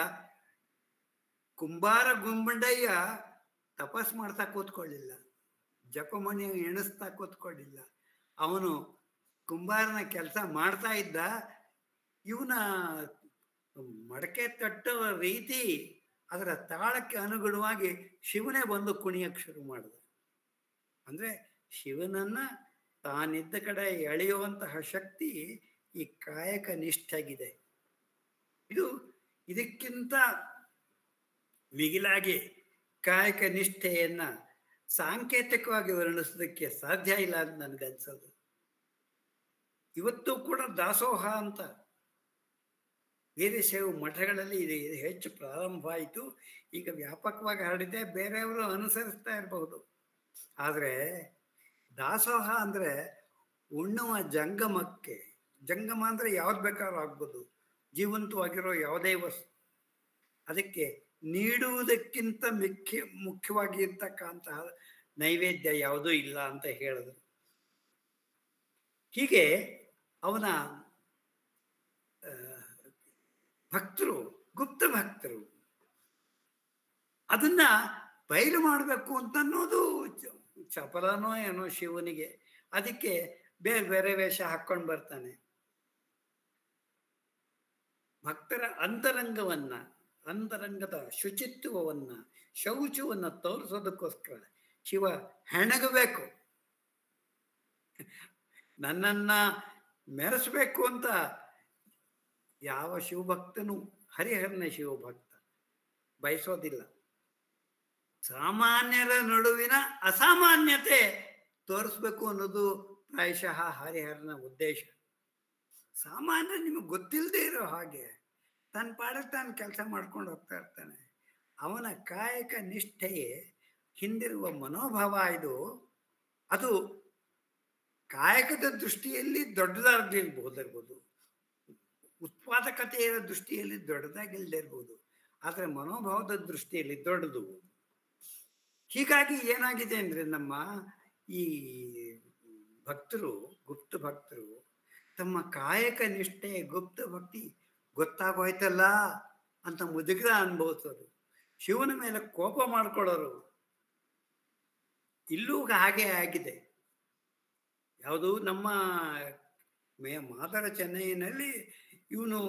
Speaker 1: ಕುಂಬಾರ ಗುಂಬಂಡಯ್ಯ ತಪಸ್ ಮಾಡ್ತಾ ಕೂತ್ಕೊಳ್ಳಿಲ್ಲ, ಜಪಮಣಿ ಎಣಿಸ್ತಾ ಕೂತ್ಕೊಳ್ಳಿಲ್ಲ. ಅವನು ಕುಂಬಾರನ ಕೆಲಸ ಮಾಡ್ತಾ ಇದ್ದ. ಇವನ ಮಡಕೆ ತಟ್ಟುವ ರೀತಿ ಅದರ ತಾಳಕ್ಕೆ ಅನುಗುಣವಾಗಿ ಶಿವನೇ ಬಂದು ಕುಣಿಯಕ್ಕೆ ಶುರು ಮಾಡಿದ. ಅಂದರೆ ಶಿವನನ್ನ ತಾನಿದ್ದ ಕಡೆ ಎಳೆಯುವಂತಹ ಶಕ್ತಿ ಈ ಕಾಯಕ ನಿಷ್ಠೆಗಿದೆ. ಇದಕ್ಕಿಂತ ಮಿಗಿಲಾಗಿ ಕಾಯಕ ನಿಷ್ಠೆಯನ್ನ ಸಾಂಕೇತಿಕವಾಗಿ ವರ್ಣಿಸೋದಕ್ಕೆ ಸಾಧ್ಯ ಇಲ್ಲ ಅಂತ ನನಗನ್ಸೋದು. ಇವತ್ತು ಕೂಡ ದಾಸೋಹ ಅಂತ ವೀರಶೈವ ಮಠಗಳಲ್ಲಿ ಇದು ಹೆಚ್ಚು ಪ್ರಾರಂಭ ಆಯಿತು. ಈಗ ವ್ಯಾಪಕವಾಗಿ ಹರಡಿದೆ, ಬೇರೆಯವರು ಅನುಸರಿಸ್ತಾ ಇರಬಹುದು. ಆದರೆ ದಾಸೋಹ ಅಂದರೆ ಉಣ್ಣುವ ಜಂಗಮಕ್ಕೆ, ಜಂಗಮ ಅಂದರೆ ಯಾವ್ದು ಬೇಕಾದ್ರೂ ಆಗ್ಬೋದು, ಜೀವಂತವಾಗಿರೋ ಯಾವುದೇ ವಸ್ತು, ಅದಕ್ಕೆ ನೀಡುವುದಕ್ಕಿಂತ ಮುಖ್ಯವಾಗಿ ಇರ್ತಕ್ಕಂತಹ ನೈವೇದ್ಯ ಯಾವುದೂ ಇಲ್ಲ ಅಂತ ಹೇಳಿದ್ರು. ಹೀಗೆ ಅವನ ಭಕ್ತರು, ಗುಪ್ತ ಭಕ್ತರು, ಅದನ್ನ ಬಯಲು ಮಾಡಬೇಕು ಅಂತ ಅನ್ನೋದು ಚಪಲನೋ ಏನೋ ಶಿವನಿಗೆ. ಅದಕ್ಕೆ ಬೇರೆ ಬೇರೆ ವೇಷ ಹಾಕ್ಕೊಂಡು ಬರ್ತಾನೆ. ಭಕ್ತರ ಅಂತರಂಗದ ಶುಚಿತ್ವವನ್ನ, ಶೌಚವನ್ನ ತೋರಿಸೋದಕ್ಕೋಸ್ಕರ ಶಿವ ಹೆಣಗಬೇಕು, ನನ್ನನ್ನ ಮೆರೆಸಬೇಕು ಅಂತ ಯಾವ ಶಿವಭಕ್ತನು, ಹರಿಹರನ ಶಿವಭಕ್ತ ಬಯಸೋದಿಲ್ಲ. ಸಾಮಾನ್ಯರ ನಡುವಿನ ಅಸಾಮಾನ್ಯತೆ ತೋರಿಸ್ಬೇಕು ಅನ್ನೋದು ಪ್ರಾಯಶಃ ಹರಿಹರನ ಉದ್ದೇಶ. ಸಾಮಾನ್ಯ ನಿಮಗೆ ಗೊತ್ತಿಲ್ಲದೆ ಇರೋ ಹಾಗೆ ತನ್ನ ಪಾಡಕ್ಕೆ ತಾನು ಕೆಲಸ ಮಾಡ್ಕೊಂಡು ಹೋಗ್ತಾ ಇರ್ತಾನೆ. ಅವನ ಕಾಯಕ ನಿಷ್ಠೆಯೇ ಹಿಂದಿರುವ ಮನೋಭಾವ ಇದು. ಅದು ಕಾಯಕದ ದೃಷ್ಟಿಯಲ್ಲಿ ದೊಡ್ಡದಾಗಿರ್ಬೋದು, ಉತ್ಪಾದಕತೆಯ ದೃಷ್ಟಿಯಲ್ಲಿ ದೊಡ್ಡದಾಗಿಲ್ಲದೆ ಇರ್ಬೋದು, ಆದರೆ ಮನೋಭಾವದ ದೃಷ್ಟಿಯಲ್ಲಿ ದೊಡ್ಡದು. ಹೀಗಾಗಿ ಏನಾಗಿದೆ ಅಂದರೆ ನಮ್ಮ ಈ ಭಕ್ತರು, ಗುಪ್ತ ಭಕ್ತರು, ತಮ್ಮ ಕಾಯಕ ನಿಷ್ಠೆ, ಗುಪ್ತ ಭಕ್ತಿ ಗೊತ್ತಾಗೋಯ್ತಲ್ಲ ಅಂತ ಮುದುಗರ ಅನುಭವಿಸೋರು, ಶಿವನ ಮೇಲೆ ಕೋಪ ಮಾಡ್ಕೊಳ್ಳೋರು. ಇಲ್ಲೂ ಹಾಗೆ ಆಗಿದೆ. ಯಾವುದು ನಮ್ಮ ಮಾದರ ಚೆನ್ನೈನಲ್ಲಿ ಇವನು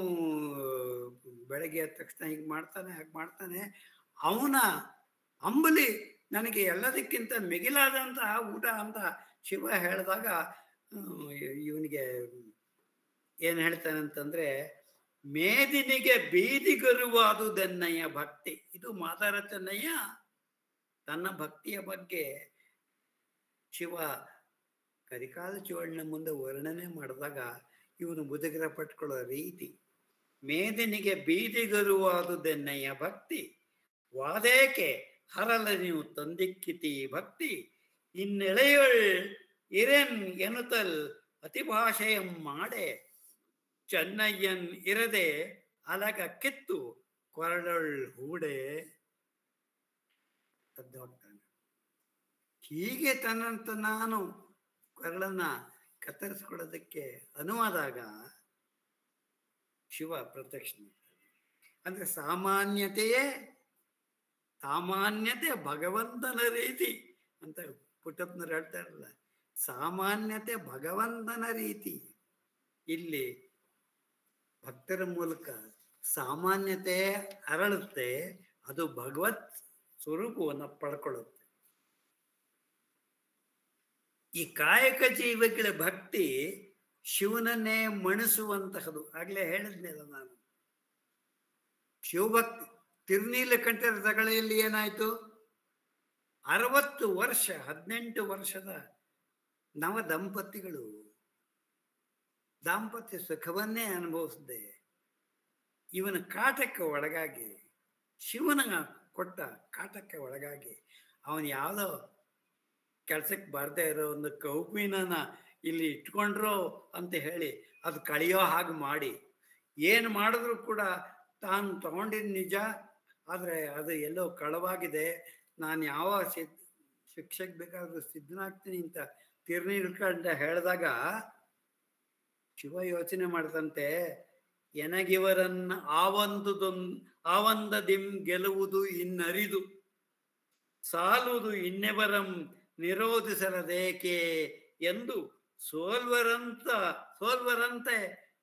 Speaker 1: ಬೆಳಗ್ಗೆ ಎದ್ದ ತಕ್ಷಣ ಹೀಗೆ ಮಾಡ್ತಾನೆ, ಹಾಗೆ ಮಾಡ್ತಾನೆ. ಅವನ ಅಂಬಲಿ ನನಗೆ ಎಲ್ಲದಕ್ಕಿಂತ ಮಿಗಿಲಾದಂತಹ ಊಟ ಅಂತ ಶಿವ ಹೇಳಿದಾಗ ಇವನಿಗೆ ಏನು ಹೇಳ್ತಾನೆ ಅಂತಂದರೆ, ಮೇದಿನಿಗೆ ಬೀದಿಗರುವಾದುದೆನ್ನಯ್ಯ ಭಕ್ತಿ. ಇದು ಮಾದಾರ ಚೆನ್ನಯ್ಯ ತನ್ನ ಭಕ್ತಿಯ ಬಗ್ಗೆ ಶಿವ ಕರಿಕಾಲ ಚೋಳನ ಮುಂದೆ ವರ್ಣನೆ ಮಾಡಿದಾಗ ಇವನು ಮುದುಗರ ಪಟ್ಕೊಳ್ಳೋ ರೀತಿ, ಮೇದಿನಿಗೆ ಬೀದಿಗರುವಾದುದೆನ್ನಯ್ಯ ಭಕ್ತಿ, ವಾದೇಕೆ ಹರಲ ನೀವು ತಂದಿಕ್ಕಿತಿ ಭಕ್ತಿ, ಇನ್ನೆಳೆಯೊಳ್ ಇರೆನ್ ಎನುತಲ್ ಅತಿಭಾಷೆಯಂ ಮಾಡೆ, ಚೆನ್ನಯ್ಯನ್ ಇರದೆ ಅಲಗ ಕಿತ್ತು ಕೊರಳೊಳ್ ಹೂಡೆ ತದ್ದು ಹೋಗ್ತಾನೆ. ಹೀಗೆ ತನ್ನಂತ ನಾನು ಕೊರಳನ್ನ ಕತ್ತರಿಸ್ಕೊಳ್ಳೋದಕ್ಕೆ ಅನುವಾದಾಗ ಶಿವ ಪ್ರತ್ಯಕ್ಷ ಅಂದ್ರೆ ಸಾಮಾನ್ಯತೆ ಭಗವಂತನ ರೀತಿ ಅಂತ ಪುಟ್ಟಪ್ಪನವ್ರು ಹೇಳ್ತಾರಲ್ಲ, ಸಾಮಾನ್ಯತೆ ಭಗವಂತನ ರೀತಿ. ಇಲ್ಲಿ ಭಕ್ತರ ಮೂಲಕ ಸಾಮಾನ್ಯತೆ ಅರಳುತ್ತೆ, ಅದು ಭಗವತ್ ಸ್ವರೂಪವನ್ನು ಪಡ್ಕೊಳ್ಳುತ್ತೆ. ಈ ಕಾಯಕ ಜೀವಗಳ ಭಕ್ತಿ ಶಿವನನ್ನೇ ಮಣಿಸುವಂತಹದು. ಆಗ್ಲೇ ಹೇಳಿದ್ನಲ್ಲ ನಾನು, ಶಿವಭಕ್ತಿ ತಿರುನೀಲಕಂಠರ ತಗಳೆಯಲ್ಲಿ ಏನಾಯ್ತು, 60 ವರ್ಷ 18 ವರ್ಷದ ನವ ದಂಪತಿಗಳು ದಾಂಪತ್ಯ ಸುಖವನ್ನೇ ಅನುಭವಿಸದೆ ಇವನ ಕಾಟಕ್ಕೆ ಒಳಗಾಗಿ, ಶಿವನ ಕೊಟ್ಟ ಕಾಟಕ್ಕೆ ಒಳಗಾಗಿ, ಅವನು ಯಾವುದೋ ಕೆಲಸಕ್ಕೆ ಬಾರದೇ ಇರೋ ಒಂದು ಕೌಪಿನನ ಇಲ್ಲಿ ಇಟ್ಕೊಂಡ್ರೋ ಅಂತ ಹೇಳಿ ಅದು ಕಳೆಯೋ ಹಾಗೆ ಮಾಡಿ, ಏನು ಮಾಡಿದ್ರು ಕೂಡ ತಾನು ತಗೊಂಡಿದ್ದು ನಿಜ, ಆದರೆ ಅದು ಎಲ್ಲೋ ಕಳವಾಗಿದೆ, ನಾನು ಯಾವ ಶಿಕ್ಷೆಗೆ ಬೇಕಾದ್ರೂ ಸಿದ್ಧನಾಗ್ತೀನಿ ಅಂತ ತಿರ್ನಿಡ್ಕಂತ ಹೇಳಿದಾಗ ಶಿವ ಯೋಚನೆ ಮಾಡ್ತಂತೆ, ಎನಗಿವರನ್ನ ಆವಂದದಿಂ ಗೆಲುವುದು ಇನ್ನರಿದು, ಸಾಲುವುದು ಇನ್ನೆವರಂ ನಿರೋಧಿಸಲದೇಕೆ ಎಂದು ಸೋಲ್ವರಂತೆ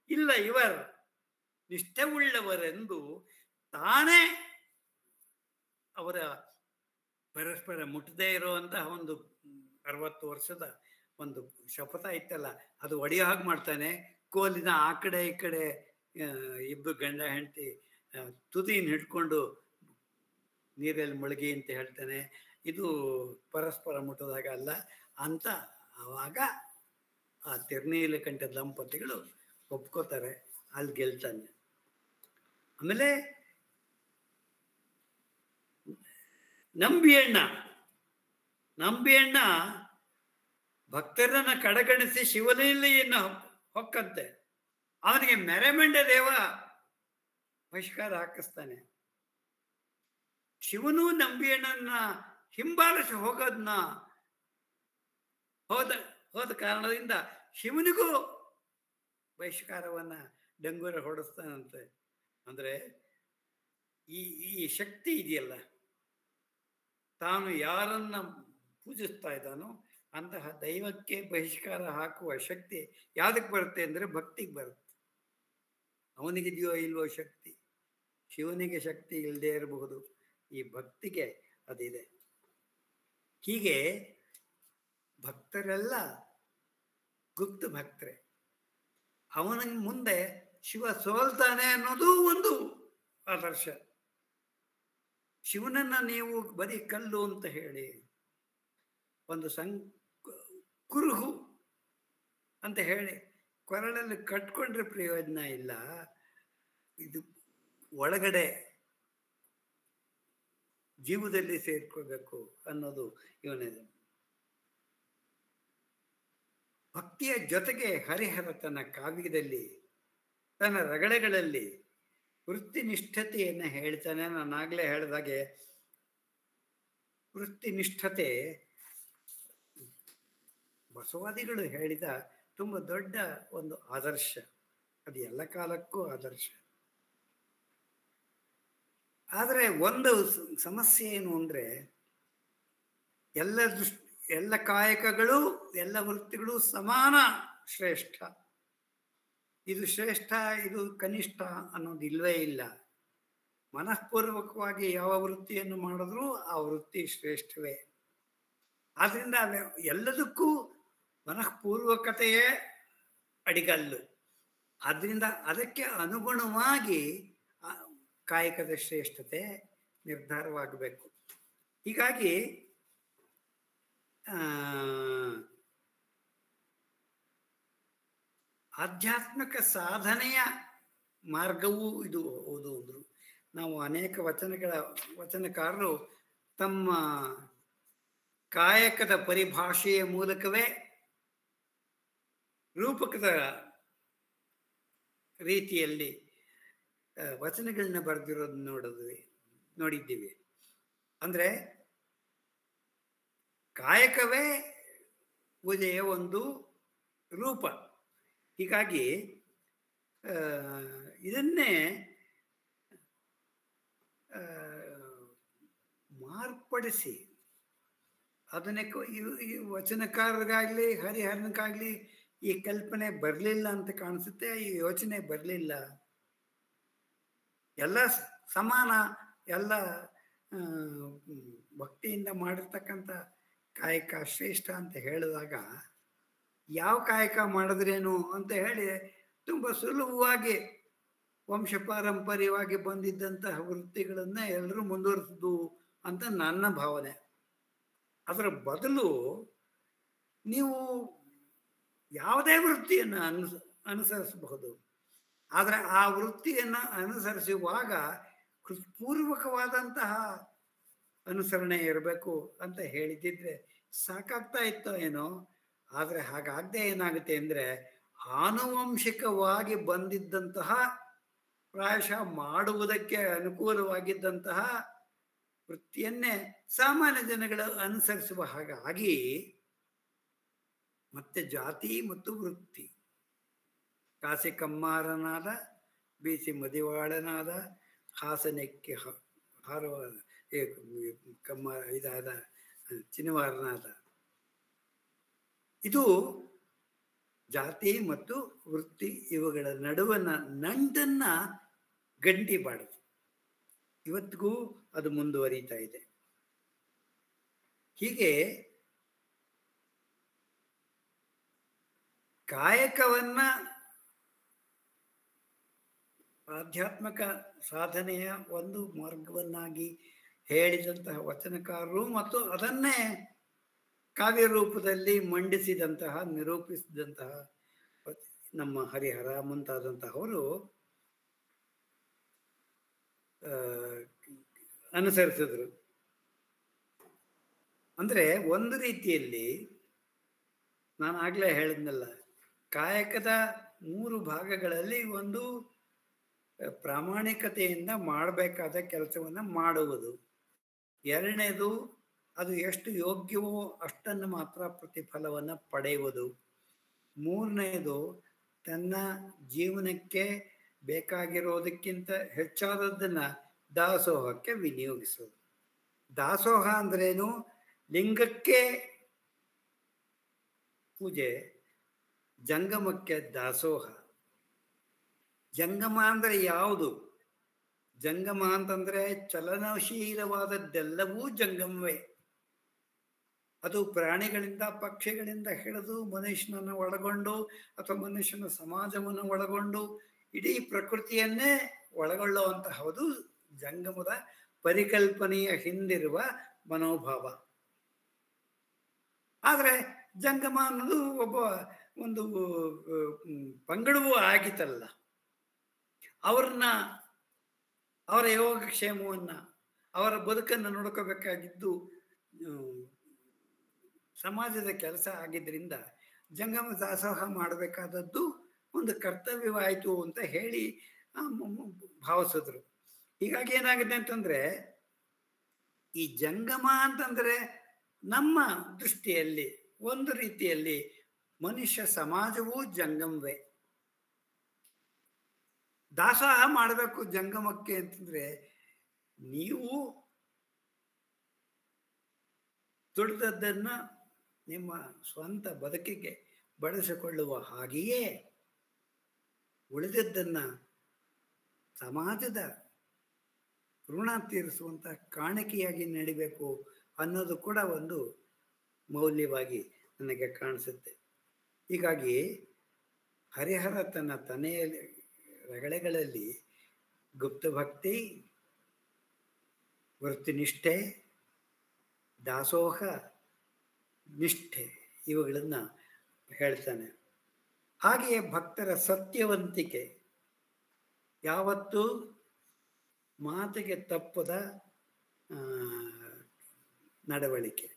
Speaker 1: ಇಲ್ಲ ಇವರ್ ನಿಷ್ಠೆವುಳ್ಳವರೆಂದು ತಾನೇ ಅವರ ಪರಸ್ಪರ ಮುಟ್ಟದೇ ಇರುವಂತಹ ಒಂದು 60 ವರ್ಷದ ಒಂದು ಶಪಥ ಇತ್ತಲ್ಲ, ಅದು ಒಡೆಯೋ ಹಾಗೆ ಮಾಡ್ತಾನೆ. ಕೋಲಿನ ಆ ಕಡೆ ಈ ಕಡೆ ಇಬ್ಬರು ಗಂಡ ಹೆಂಡತಿ ತುದಿನ ಹಿಡ್ಕೊಂಡು ನೀರಲ್ಲಿ ಮುಳುಗಿ ಅಂತ ಹೇಳ್ತಾನೆ. ಇದು ಪರಸ್ಪರ ಮುಟ್ಟೋದಾಗ ಅಲ್ಲ ಅಂತ ಆವಾಗ ಆ ತಿರುನೀಲಕಂಠ ದಂಪತಿಗಳು ಒಪ್ಕೋತಾರೆ, ಅಲ್ಲಿ ಗೆಲ್ತಾನೆ. ಆಮೇಲೆ ನಂಬಿಯಣ್ಣ ಭಕ್ತರನ್ನ ಕಡೆಗಣಿಸಿ ಶಿವಲೀಲೆಯನ್ನು ಹೊಕ್ಕಂತೆ. ಅವನಿಗೆ ಮೆರೆಮಂಡ ದೇವ ಬಹಿಷ್ಕಾರ ಹಾಕಿಸ್ತಾನೆ. ಶಿವನು ನಂಬಿಯಣ್ಣನ ಹಿಂಬಾಲಿಸಿ ಹೋಗೋದನ್ನ ಹೋದ ಕಾರಣದಿಂದ ಶಿವನಿಗೂ ಬಹಿಷ್ಕಾರವನ್ನ ಡಂಗೂರ ಹೊಡೆಸ್ತಾನಂತೆ. ಅಂದ್ರೆ ಈ ಶಕ್ತಿ ಇದೆಯಲ್ಲ, ತಾನು ಯಾರನ್ನ ಪೂಜಿಸ್ತಾ ಇದ್ದಾನೋ ಅಂತಹ ದೈವಕ್ಕೆ ಬಹಿಷ್ಕಾರ ಹಾಕುವ ಶಕ್ತಿ ಯಾವುದಕ್ಕೆ ಬರುತ್ತೆ ಅಂದರೆ ಭಕ್ತಿಗೆ ಬರುತ್ತೆ. ಅವನಿಗಿದೆಯೋ ಇಲ್ವೋ ಶಕ್ತಿ, ಶಿವನಿಗೆ ಶಕ್ತಿ ಇಲ್ಲದೆ ಇರಬಹುದು, ಈ ಭಕ್ತಿಗೆ ಅದಿದೆ. ಹೀಗೆ ಭಕ್ತರೆಲ್ಲ ಗುಪ್ತ ಭಕ್ತರೆ. ಅವನ ಮುಂದೆ ಶಿವ ಸೋಲ್ತಾನೆ ಅನ್ನೋದು ಒಂದು ಆದರ್ಶ. ಶಿವನನ್ನ ನೀವು ಬರೀ ಕಲ್ಲು ಅಂತ ಹೇಳಿ, ಒಂದು ಕುರುಹು ಅಂತ ಹೇಳಿ ಕೊರಳಲ್ಲಿ ಕಟ್ಕೊಂಡ್ರೆ ಪ್ರಯೋಜನ ಇಲ್ಲ. ಇದು ಒಳಗಡೆ ಜೀವದಲ್ಲಿ ಸೇರ್ಕೋಬೇಕು ಅನ್ನೋದು ಇವನ ಭಕ್ತಿಯ ಜೊತೆಗೆ ಹರಿಹರ ತನ್ನ ಕಾವ್ಯದಲ್ಲಿ ತನ್ನ ರಗಳೆಗಳಲ್ಲಿ ವೃತ್ತಿನಿಷ್ಠತೆಯನ್ನು ಹೇಳ್ತಾನೆ. ನಾನಾಗಲೇ ಹೇಳಿದಾಗೆ ವೃತ್ತಿನಿಷ್ಠತೆ ಬಸವಾದಿಗಳು ಹೇಳಿದ ತುಂಬ ದೊಡ್ಡ ಒಂದು ಆದರ್ಶ. ಅದು ಎಲ್ಲ ಕಾಲಕ್ಕೂ ಆದರ್ಶ. ಆದರೆ ಒಂದು ಸಮಸ್ಯೆ ಏನು ಅಂದರೆ ಎಲ್ಲ ಕಾಯಕಗಳು ಎಲ್ಲ ವೃತ್ತಿಗಳು ಸಮಾನ ಶ್ರೇಷ್ಠ. ಇದು ಶ್ರೇಷ್ಠ, ಇದು ಕನಿಷ್ಠ ಅನ್ನೋದು ಇಲ್ಲವೇ ಇಲ್ಲ. ಮನಃಪೂರ್ವಕವಾಗಿ ಯಾವ ವೃತ್ತಿಯನ್ನು ಮಾಡಿದ್ರೂ ಆ ವೃತ್ತಿ ಶ್ರೇಷ್ಠವೇ. ಆದ್ದರಿಂದ ಎಲ್ಲದಕ್ಕೂ ಮನಃಪೂರ್ವಕತೆಯೇ ಅಡಿಗಲ್ಲು. ಆದ್ದರಿಂದ ಅದಕ್ಕೆ ಅನುಗುಣವಾಗಿ ಕಾಯಕದ ಶ್ರೇಷ್ಠತೆ ನಿರ್ಧಾರವಾಗಬೇಕು. ಹೀಗಾಗಿ ಆಧ್ಯಾತ್ಮಿಕ ಸಾಧನೆಯ ಮಾರ್ಗವೂ ಇದು ಹೌದು ಅಂದರು. ನಾವು ಅನೇಕ ವಚನಕಾರರು ತಮ್ಮ ಕಾಯಕದ ಪರಿಭಾಷೆಯ ಮೂಲಕವೇ ರೂಪಕದ ರೀತಿಯಲ್ಲಿ ವಚನಗಳನ್ನ ಬರೆದಿರೋದು ನೋಡಿದ್ದೀವಿ. ಅಂದರೆ ಕಾಯಕವೇ ಪೂಜೆಯ ಒಂದು ರೂಪ. ಹೀಗಾಗಿ ಇದನ್ನೇ ಮಾರ್ಪಡಿಸಿ ಅದನ್ನೇ ಈ ವಚನಕಾರರಿಗಾಗಲಿ ಹರಿಹರನಿಗಾಗಲಿ ಈ ಕಲ್ಪನೆ ಬರಲಿಲ್ಲ ಅಂತ ಕಾಣಿಸುತ್ತೆ. ಈ ಯೋಚನೆ ಬರಲಿಲ್ಲ. ಎಲ್ಲ ಸಮಾನ, ಎಲ್ಲ ಭಕ್ತಿಯಿಂದ ಮಾಡಿರ್ತಕ್ಕಂಥ ಕಾಯಕ ಶ್ರೇಷ್ಠ ಅಂತ ಹೇಳಿದಾಗ ಯಾವ ಕಾಯಕ ಮಾಡಿದ್ರೇನು ಅಂತ ಹೇಳಿ ತುಂಬ ಸುಲಭವಾಗಿ ವಂಶ ಪಾರಂಪರ್ಯವಾಗಿ ಬಂದಿದ್ದಂತಹ ವೃತ್ತಿಗಳನ್ನು ಎಲ್ಲರೂ ಮುಂದುವರಿಸಿದ್ದು ಅಂತ ನನ್ನ ಭಾವನೆ. ಅದರ ಬದಲು ನೀವು ಯಾವುದೇ ವೃತ್ತಿಯನ್ನು ಅನುಸರಿಸಬಹುದು. ಆದರೆ ಆ ವೃತ್ತಿಯನ್ನು ಅನುಸರಿಸುವಾಗ ಹೃತ್ಪೂರ್ವಕವಾದಂತಹ ಅನುಸರಣೆ ಇರಬೇಕು ಅಂತ ಹೇಳಿದ್ದಿದ್ರೆ ಸಾಕಾಗ್ತಾ ಇತ್ತೋ ಏನೋ. ಆದರೆ ಹಾಗಾಗದೆ ಏನಾಗುತ್ತೆ ಅಂದರೆ ಆನುವಂಶಿಕವಾಗಿ ಬಂದಿದ್ದಂತಹ ಪ್ರಾಯಶಃ ಮಾಡುವುದಕ್ಕೆ ಅನುಕೂಲವಾಗಿದ್ದಂತಹ ವೃತ್ತಿಯನ್ನೇ ಸಾಮಾನ್ಯ ಜನಗಳು ಅನುಸರಿಸುವ ಹಾಗಾಗಿ ಮತ್ತೆ ಜಾತಿ ಮತ್ತು ವೃತ್ತಿ, ಕಾಸಿ ಕಮ್ಮಾರನಾದ, ಬೀಸಿ ಮದಿವಾಳನಾದ, ಹಾಸನಕ್ಕೆ ಹಾರವಾದ ಇದಾದ ಚಿನ್ನವಾರನಾದ, ಇದು ಜಾತಿ ಮತ್ತು ವೃತ್ತಿ ಇವುಗಳ ನಡುವನ ನಂಟನ್ನು ಗಂಟಿ ಬಾಡಿತು. ಇವತ್ತಿಗೂ ಅದು ಮುಂದುವರಿತಾ ಇದೆ. ಹೀಗೆ ಕಾಯಕವನ್ನ ಆಧ್ಯಾತ್ಮಿಕ ಸಾಧನೆಯ ಒಂದು ಮಾರ್ಗವನ್ನಾಗಿ ಹೇಳಿದಂತಹ ವಚನಕಾರರು ಮತ್ತು ಅದನ್ನೇ ಕಾವ್ಯ ರೂಪದಲ್ಲಿ ಮಂಡಿಸಿದಂತಹ ನಿರೂಪಿಸಿದಂತಹ ನಮ್ಮ ಹರಿಹರ ಮುಂತಾದಂತಹವರು ಅನುಸರಿಸಿದ್ರು. ಅಂದರೆ ಒಂದು ರೀತಿಯಲ್ಲಿ ನಾನು ಆಗಲೇ ಹೇಳಿದ್ನಲ್ಲ, ಕಾಯಕದ 3 ಭಾಗಗಳಲ್ಲಿ ಒಂದು ಪ್ರಾಮಾಣಿಕತೆಯಿಂದ ಮಾಡಬೇಕಾದ ಕೆಲಸವನ್ನು ಮಾಡುವುದು, ಎರಡನೇದು ಅದು ಎಷ್ಟು ಯೋಗ್ಯವೋ ಅಷ್ಟನ್ನು ಮಾತ್ರ ಪ್ರತಿಫಲವನ್ನು ಪಡೆಯುವುದು, ಮೂರನೇದು ತನ್ನ ಜೀವನಕ್ಕೆ ಬೇಕಾಗಿರೋದಕ್ಕಿಂತ ಹೆಚ್ಚಾದದ್ದನ್ನು ದಾಸೋಹಕ್ಕೆ ವಿನಿಯೋಗಿಸೋದು. ದಾಸೋಹ ಅಂದ್ರೇನು? ಲಿಂಗಕ್ಕೆ ಪೂಜೆ, ಜಂಗಮಕ್ಕೆ ದಾಸೋಹ. ಜಂಗಮ ಅಂದರೆ ಯಾವುದು? ಜಂಗಮ ಅಂತಂದರೆ ಚಲನಶೀಲವಾದದ್ದೆಲ್ಲವೂ ಜಂಗಮವೇ. ಅದು ಪ್ರಾಣಿಗಳಿಂದ ಪಕ್ಷಿಗಳಿಂದ ಹಿಡಿದು ಮನುಷ್ಯನನ್ನು ಒಳಗೊಂಡು ಅಥವಾ ಮನುಷ್ಯನ ಸಮಾಜವನ್ನು ಒಳಗೊಂಡು ಇಡೀ ಪ್ರಕೃತಿಯನ್ನೇ ಒಳಗೊಳ್ಳುವಂತಹದು ಜಂಗಮದ ಪರಿಕಲ್ಪನೆಯ ಹಿಂದಿರುವ ಮನೋಭಾವ. ಆದರೆ ಜಂಗಮ ಅನ್ನೋದು ಒಂದು ಪಂಗಡವೂ ಆಗಿತ್ತಲ್ಲ. ಅವರ ಯೋಗಕ್ಷೇಮವನ್ನು, ಅವರ ಬದುಕನ್ನು ನೋಡ್ಕೋಬೇಕಾಗಿದ್ದು ಸಮಾಜದ ಕೆಲಸ ಆಗಿದ್ದರಿಂದ ಜಂಗಮ ದಾಸೋಹ ಮಾಡಬೇಕಾದದ್ದು ಒಂದು ಕರ್ತವ್ಯವಾಯಿತು ಅಂತ ಹೇಳಿ ಭಾವಿಸಿದ್ರು. ಹೀಗಾಗಿ ಏನಾಗಿದೆ ಅಂತಂದರೆ, ಈ ಜಂಗಮ ಅಂತಂದರೆ ನಮ್ಮ ದೃಷ್ಟಿಯಲ್ಲಿ ಒಂದು ರೀತಿಯಲ್ಲಿ ಮನುಷ್ಯ ಸಮಾಜವೂ ಜಂಗಮವೇ. ದಾಸೋಹ ಮಾಡಬೇಕು ಜಂಗಮಕ್ಕೆ ಅಂತಂದರೆ, ನೀವು ದುಡಿದದ್ದನ್ನು ನಿಮ್ಮ ಸ್ವಂತ ಬದುಕಿಗೆ ಬಳಸಿಕೊಳ್ಳುವ ಹಾಗೆಯೇ ಉಳಿದದ್ದನ್ನು ಸಮಾಜದ ಋಣ ತೀರಿಸುವಂಥ ಕಾಣಿಕೆಯಾಗಿ ನಡಿಬೇಕು ಅನ್ನೋದು ಕೂಡ ಒಂದು ಮೌಲ್ಯವಾಗಿ ನನಗೆ ಕಾಣಿಸುತ್ತೆ. ಹೀಗಾಗಿ ಹರಿಹರ ತನ್ನ ತನೆಯ ರಗಳೆಗಳಲ್ಲಿ ಗುಪ್ತಭಕ್ತಿ, ವೃತ್ತಿನಿಷ್ಠೆ, ದಾಸೋಹ ನಿಷ್ಠೆ ಇವುಗಳನ್ನು ಹೇಳ್ತಾನೆ. ಹಾಗೆಯೇ ಭಕ್ತರ ಸತ್ಯವಂತಿಕೆ, ಯಾವತ್ತೂ ಮಾತಿಗೆ ತಪ್ಪದ ನಡವಳಿಕೆ.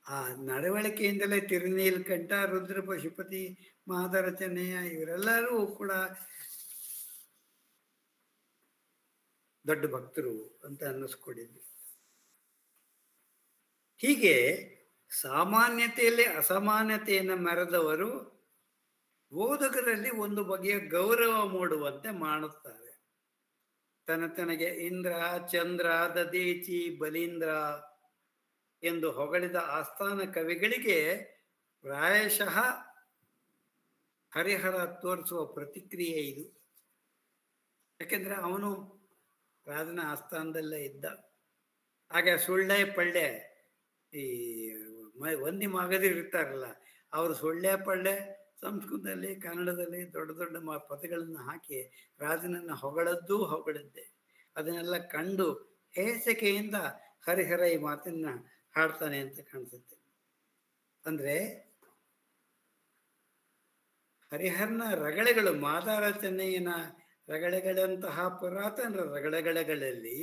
Speaker 1: ಆ ನಡವಳಿಕೆಯಿಂದಲೇ ತಿರುನೀಲಕಂಠ, ರುದ್ರ ಪಶುಪತಿ, ಮಹಾದರಚನೆಯ ಇವರೆಲ್ಲರೂ ಕೂಡ ದೊಡ್ಡ ಭಕ್ತರು ಅಂತ ಅನ್ನಿಸ್ಕೊಂಡಿದ್ವಿ. ಹೀಗೆ ಸಾಮಾನ್ಯತೆಯಲ್ಲಿ ಅಸಾಮಾನ್ಯತೆಯನ್ನು ಮೆರೆದವರು ಓದುಗರಲ್ಲಿ ಒಂದು ಬಗೆಯ ಗೌರವ ಮೂಡುವಂತೆ ಮಾಡುತ್ತಾರೆ. ತನಗೆ ಇಂದ್ರ, ಚಂದ್ರ, ದದೀಚಿ, ಬಲೀಂದ್ರ ಎಂದು ಹೊಗಳಿದ ಆಸ್ಥಾನ ಕವಿಗಳಿಗೆ ಪ್ರಾಯಶಃ ಹರಿಹರ ತೋರಿಸುವ ಪ್ರತಿಕ್ರಿಯೆ ಇದು. ಯಾಕೆಂದರೆ ಅವನು ರಾಜನ ಆಸ್ಥಾನದಲ್ಲೇ ಇದ್ದ. ಹಾಗೆ ಸೊಳ್ಳೆ ಪಳ್ಳೆ ಈ ವಂದಿ ಮಾಗದಿರ್ತಾರಲ್ಲ, ಅವರು ಸೊಳ್ಳೆ ಪಳ್ಳೆ ಸಂಸ್ಕೃತದಲ್ಲಿ ಕನ್ನಡದಲ್ಲಿ ದೊಡ್ಡ ದೊಡ್ಡ ಪದಗಳನ್ನು ಹಾಕಿ ರಾಜನನ್ನು ಹೊಗಳದ್ದೇ. ಅದನ್ನೆಲ್ಲ ಕಂಡು ಹೇಸಿಕೆಯಿಂದ ಹರಿಹರ ಈ ಮಾತನ್ನ ಹಾಡ್ತಾನೆ ಅಂತ ಕಾಣಿಸುತ್ತೆ. ಅಂದರೆ ಹರಿಹರನ ರಗಳೆಗಳು, ಮಾದಾರ ಚೆನ್ನಯ್ಯನ ರಗಳೆಗಳಂತಹ ಪುರಾತನ ರಗಳೆಗಳಲ್ಲಿ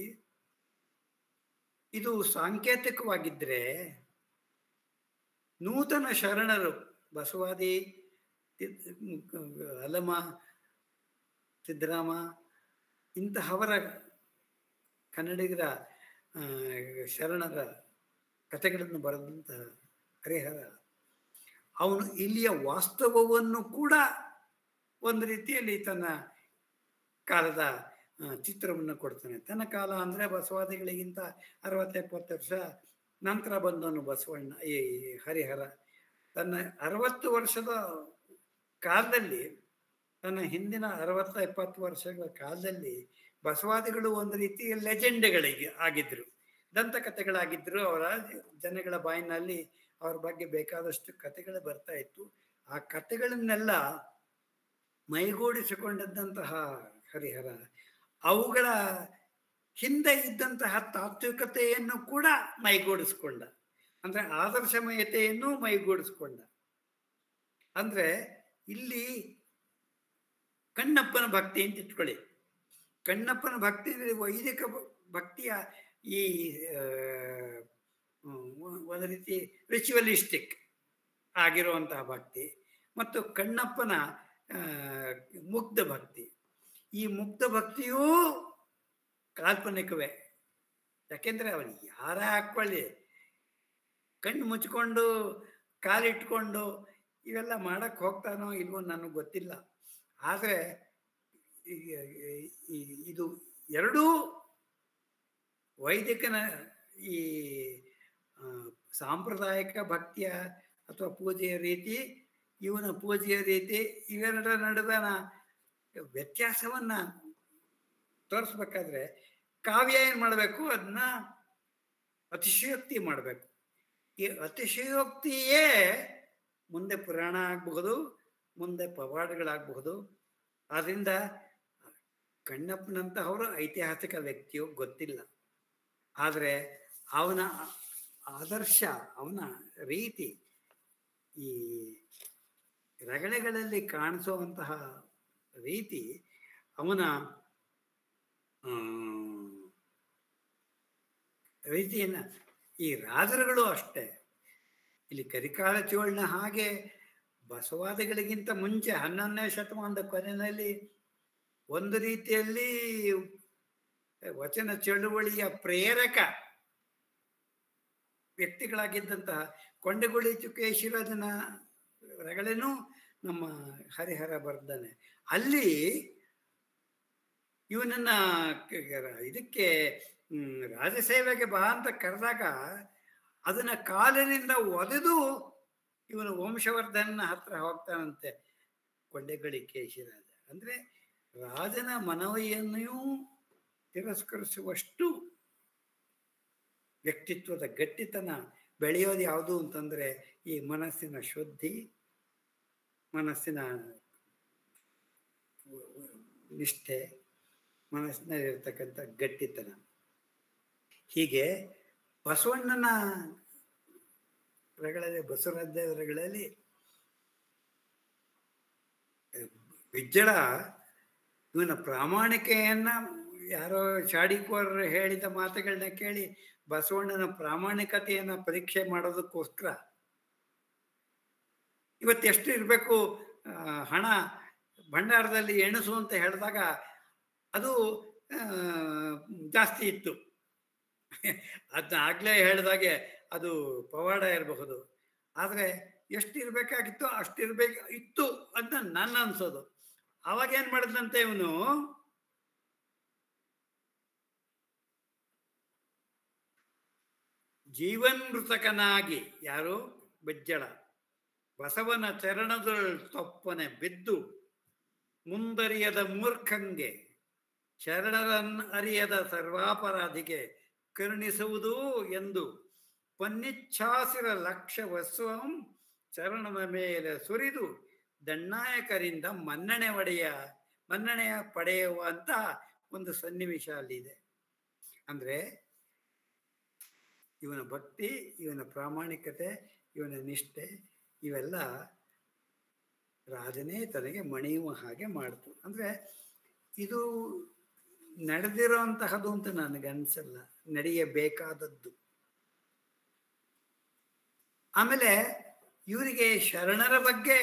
Speaker 1: ಇದು ಸಾಂಕೇತಿಕವಾಗಿದ್ದರೆ, ನೂತನ ಶರಣರು ಬಸವಾದಿ, ಅಲಮ, ಸಿದ್ದರಾಮ ಇಂತಹವರ ಕನ್ನಡಿಗರ ಶರಣರ ಕಥೆಗಳನ್ನು ಬರೆದಂತಹ ಹರಿಹರ ಅವನು ಇಲ್ಲಿಯ ವಾಸ್ತವವನ್ನು ಕೂಡ ಒಂದು ರೀತಿಯಲ್ಲಿ ತನ್ನ ಕಾಲದ ಚಿತ್ರವನ್ನು ಕೊಡ್ತಾನೆ. ತನ್ನ ಕಾಲ ಅಂದರೆ ಬಸವಾದಿಗಳಿಗಿಂತ 60-70 ವರ್ಷ ನಂತರ ಬಂದವನು ಬಸವಣ್ಣ. ಈ ಹರಿಹರ ತನ್ನ 60 ವರ್ಷದ ಕಾಲದಲ್ಲಿ, ತನ್ನ ಹಿಂದಿನ 60-70 ವರ್ಷಗಳ ಕಾಲದಲ್ಲಿ ಬಸವಾದಿಗಳು ಒಂದು ರೀತಿಯ ಲೆಜೆಂಡ್ಗಳಿಗೆ ಆಗಿದ್ದರು, ದಂತಕಥೆಗಳಾಗಿದ್ದರು. ಅವರ ಜನಗಳ ಬಾಯಿನಲ್ಲಿ ಅವ್ರ ಬಗ್ಗೆ ಬೇಕಾದಷ್ಟು ಕಥೆಗಳು ಬರ್ತಾ ಇತ್ತು. ಆ ಕಥೆಗಳನ್ನೆಲ್ಲ ಮೈಗೂಡಿಸಿಕೊಂಡಂತಹ ಹರಿಹರ ಅವುಗಳ ಹಿಂದೆ ಇದ್ದಂತಹ ತಾತ್ವಿಕತೆಯನ್ನು ಕೂಡ ಮೈಗೂಡಿಸ್ಕೊಂಡ. ಅಂದರೆ ಆದರ್ಶಮಯತೆಯನ್ನು ಮೈಗೂಡಿಸ್ಕೊಂಡ. ಅಂದರೆ ಇಲ್ಲಿ ಕಣ್ಣಪ್ಪನ ಭಕ್ತಿ ಅಂತ ಇಟ್ಕೊಳ್ಳಿ. ಕಣ್ಣಪ್ಪನ ಭಕ್ತಿ ವೈದಿಕ ಭಕ್ತಿಯ ಈ ಒಂದು ರೀತಿ ರಿಚುವಲಿಸ್ಟಿಕ್ ಆಗಿರುವಂತಹ ಭಕ್ತಿ, ಮತ್ತು ಕಣ್ಣಪ್ಪನ ಮುಗ್ಧ ಭಕ್ತಿ. ಈ ಮುಗ್ಧ ಭಕ್ತಿಯೂ ಕಾಲ್ಪನಿಕವೇ. ಯಾಕೆಂದರೆ ಅವನು ಯಾರೇ ಹಾಕ್ಕೊಳ್ಳಿ, ಕಣ್ಣು ಮುಚ್ಕೊಂಡು ಕಾಲಿಟ್ಕೊಂಡು ಇವೆಲ್ಲ ಮಾಡಕ್ಕೆ ಹೋಗ್ತಾನೋ ಇಲ್ವೋ ನನಗೆ ಗೊತ್ತಿಲ್ಲ. ಆದರೆ ಇದು ಎರಡೂ ವೈದಿಕನ ಈ ಸಾಂಪ್ರದಾಯಿಕ ಭಕ್ತಿಯ ಅಥವಾ ಪೂಜೆಯ ರೀತಿ, ಇವನ ಪೂಜೆಯ ರೀತಿ, ಇವೆರಡರ ನಡುವಿನ ವ್ಯತ್ಯಾಸವನ್ನು ತೋರಿಸ್ಬೇಕಾದ್ರೆ ಕಾವ್ಯ ಏನು ಮಾಡಬೇಕು, ಅದನ್ನ ಅತಿಶಯೋಕ್ತಿ ಮಾಡಬೇಕು. ಈ ಅತಿಶಯೋಕ್ತಿಯೇ ಮುಂದೆ ಪುರಾಣ ಆಗಬಹುದು, ಮುಂದೆ ಪವಾಡಗಳಾಗಬಹುದು. ಆದ್ದರಿಂದ ಕಣ್ಣಪ್ಪನಂತಹವರು ಐತಿಹಾಸಿಕ ವ್ಯಕ್ತಿಯೋ ಗೊತ್ತಿಲ್ಲ, ಆದರೆ ಅವನ ಆದರ್ಶ, ಅವನ ರೀತಿ ಈ ರಗಳೆಗಳಲ್ಲಿ ಕಾಣಿಸುವಂತಹ ರೀತಿ, ಅವನ ರೀತಿಯನ್ನು ಈ ರಾಜರುಗಳು ಅಷ್ಟೇ. ಇಲ್ಲಿ ಕರಿಕಾಲ ಚೋಳನ ಹಾಗೆ ಬಸವಾದಿಗಳಿಗಿಂತ ಮುಂಚೆ 11ನೇ ಶತಮಾನದ ಕೊನೆಯಲ್ಲಿ ಒಂದು ರೀತಿಯಲ್ಲಿ ವಚನ ಚಳುವಳಿಯ ಪ್ರೇರಕ ವ್ಯಕ್ತಿಗಳಾಗಿದ್ದಂತಹ ಕೊಂಡಗುಳಿ ಚುಕೇಶಿರಾಜನ ರಗಳೇನು ನಮ್ಮ ಹರಿಹರ ಬರ್ದಾನೆ. ಅಲ್ಲಿ ಇವನನ್ನ ಇದಕ್ಕೆ ರಾಜಸೇವೆಗೆ ಬಾ ಅಂತ ಕರೆದಾಗ ಅದನ್ನ ಕಾಲಿನಿಂದ ಒದೆದು ಇವನು ವಂಶವರ್ಧನ ಹತ್ರ ಹೋಗ್ತಾನಂತೆ ಕೊಂಡಗುಳಿ ಕೇಶಿರಾಜ. ಅಂದ್ರೆ ರಾಜನ ಮನವಿಯನ್ನೂ ತಿರಸ್ಕರಿಸುವಷ್ಟು ವ್ಯಕ್ತಿತ್ವದ ಗಟ್ಟಿತನ ಬೆಳೆಯೋದು ಯಾವುದು ಅಂತಂದ್ರೆ ಈ ಮನಸ್ಸಿನ ಶುದ್ಧಿ, ಮನಸ್ಸಿನ ನಿಷ್ಠೆ, ಮನಸ್ಸಿನಲ್ಲಿರ್ತಕ್ಕಂಥ ಗಟ್ಟಿತನ. ಹೀಗೆ ಬಸವಣ್ಣನ ರಗಳಲ್ಲಿ, ಬಸವರಾಜರಲ್ಲಿ ಬಿಜ್ಜಳ ಇವನ ಪ್ರಾಮಾಣಿಕೆಯನ್ನ ಯಾರೋ ಚಾಡಿಕೋರರು ಹೇಳಿದ ಮಾತುಗಳನ್ನ ಕೇಳಿ ಬಸವಣ್ಣನ ಪ್ರಾಮಾಣಿಕತೆಯನ್ನ ಪರೀಕ್ಷೆ ಮಾಡೋದಕ್ಕೋಸ್ಕರ ಇವತ್ತೆಷ್ಟು ಇರಬೇಕು ಹಣ ಭಂಡಾರದಲ್ಲಿ ಎಣಸು ಅಂತ ಹೇಳಿದಾಗ ಅದು ಜಾಸ್ತಿ ಇತ್ತು. ಅದನ್ನ ಆಗ್ಲೇ ಹೇಳಿದಾಗೆ ಅದು ಪವಾಡ ಇರಬಹುದು. ಆದರೆ ಎಷ್ಟು ಇರಬೇಕಾಗಿತ್ತು ಇತ್ತು ಅಂತ ನನ್ನ ಅನ್ಸೋದು. ಅವಾಗ ಏನು ಮಾಡಿದಂತೆ ಇವನು ಜೀವನ್ಮೃತಕನಾಗಿ, ಯಾರು ಬೆಜ್ಜಳ, ಬಸವನ ಚರಣದೊಳ್ ತಪ್ಪನೆ ಬಿದ್ದು ಮುಂದರಿಯದ ಮೂರ್ಖಂಗೆ ಶರಣರನ್ನ ಅರಿಯದ ಸರ್ವಾಪರಾಧಿಗೆ ಕರುಣಿಸುವುದು ಎಂದು ಪನ್ನಿಚ್ಛಾಸಿರ ಲಕ್ಷ ವಸ್ವಂ ಚರಣದ ಮೇಲೆ ಸುರಿದು ದಂಡನಾಯಕರಿಂದ ಮನ್ನಣೆಯ ಪಡೆಯುವಂತ ಒಂದು ಸನ್ನಿವೇಶ ಅಲ್ಲಿದೆ. ಅಂದ್ರೆ ಇವನ ಭಕ್ತಿ, ಇವನ ಪ್ರಾಮಾಣಿಕತೆ, ಇವನ ನಿಷ್ಠೆ ಇವೆಲ್ಲ ರಾಜನೇ ತನಗೆ ಮಣಿಯುವ ಹಾಗೆ ಮಾಡ್ತು. ಅಂದ್ರೆ ಇದು ನಡೆದಿರೋಂತಹದ್ದು ಅಂತ ನನಗನ್ಸಲ್ಲ, ನಡೆಯಬೇಕಾದದ್ದು. ಆಮೇಲೆ ಇವರಿಗೆ ಶರಣರ ಬಗ್ಗೆ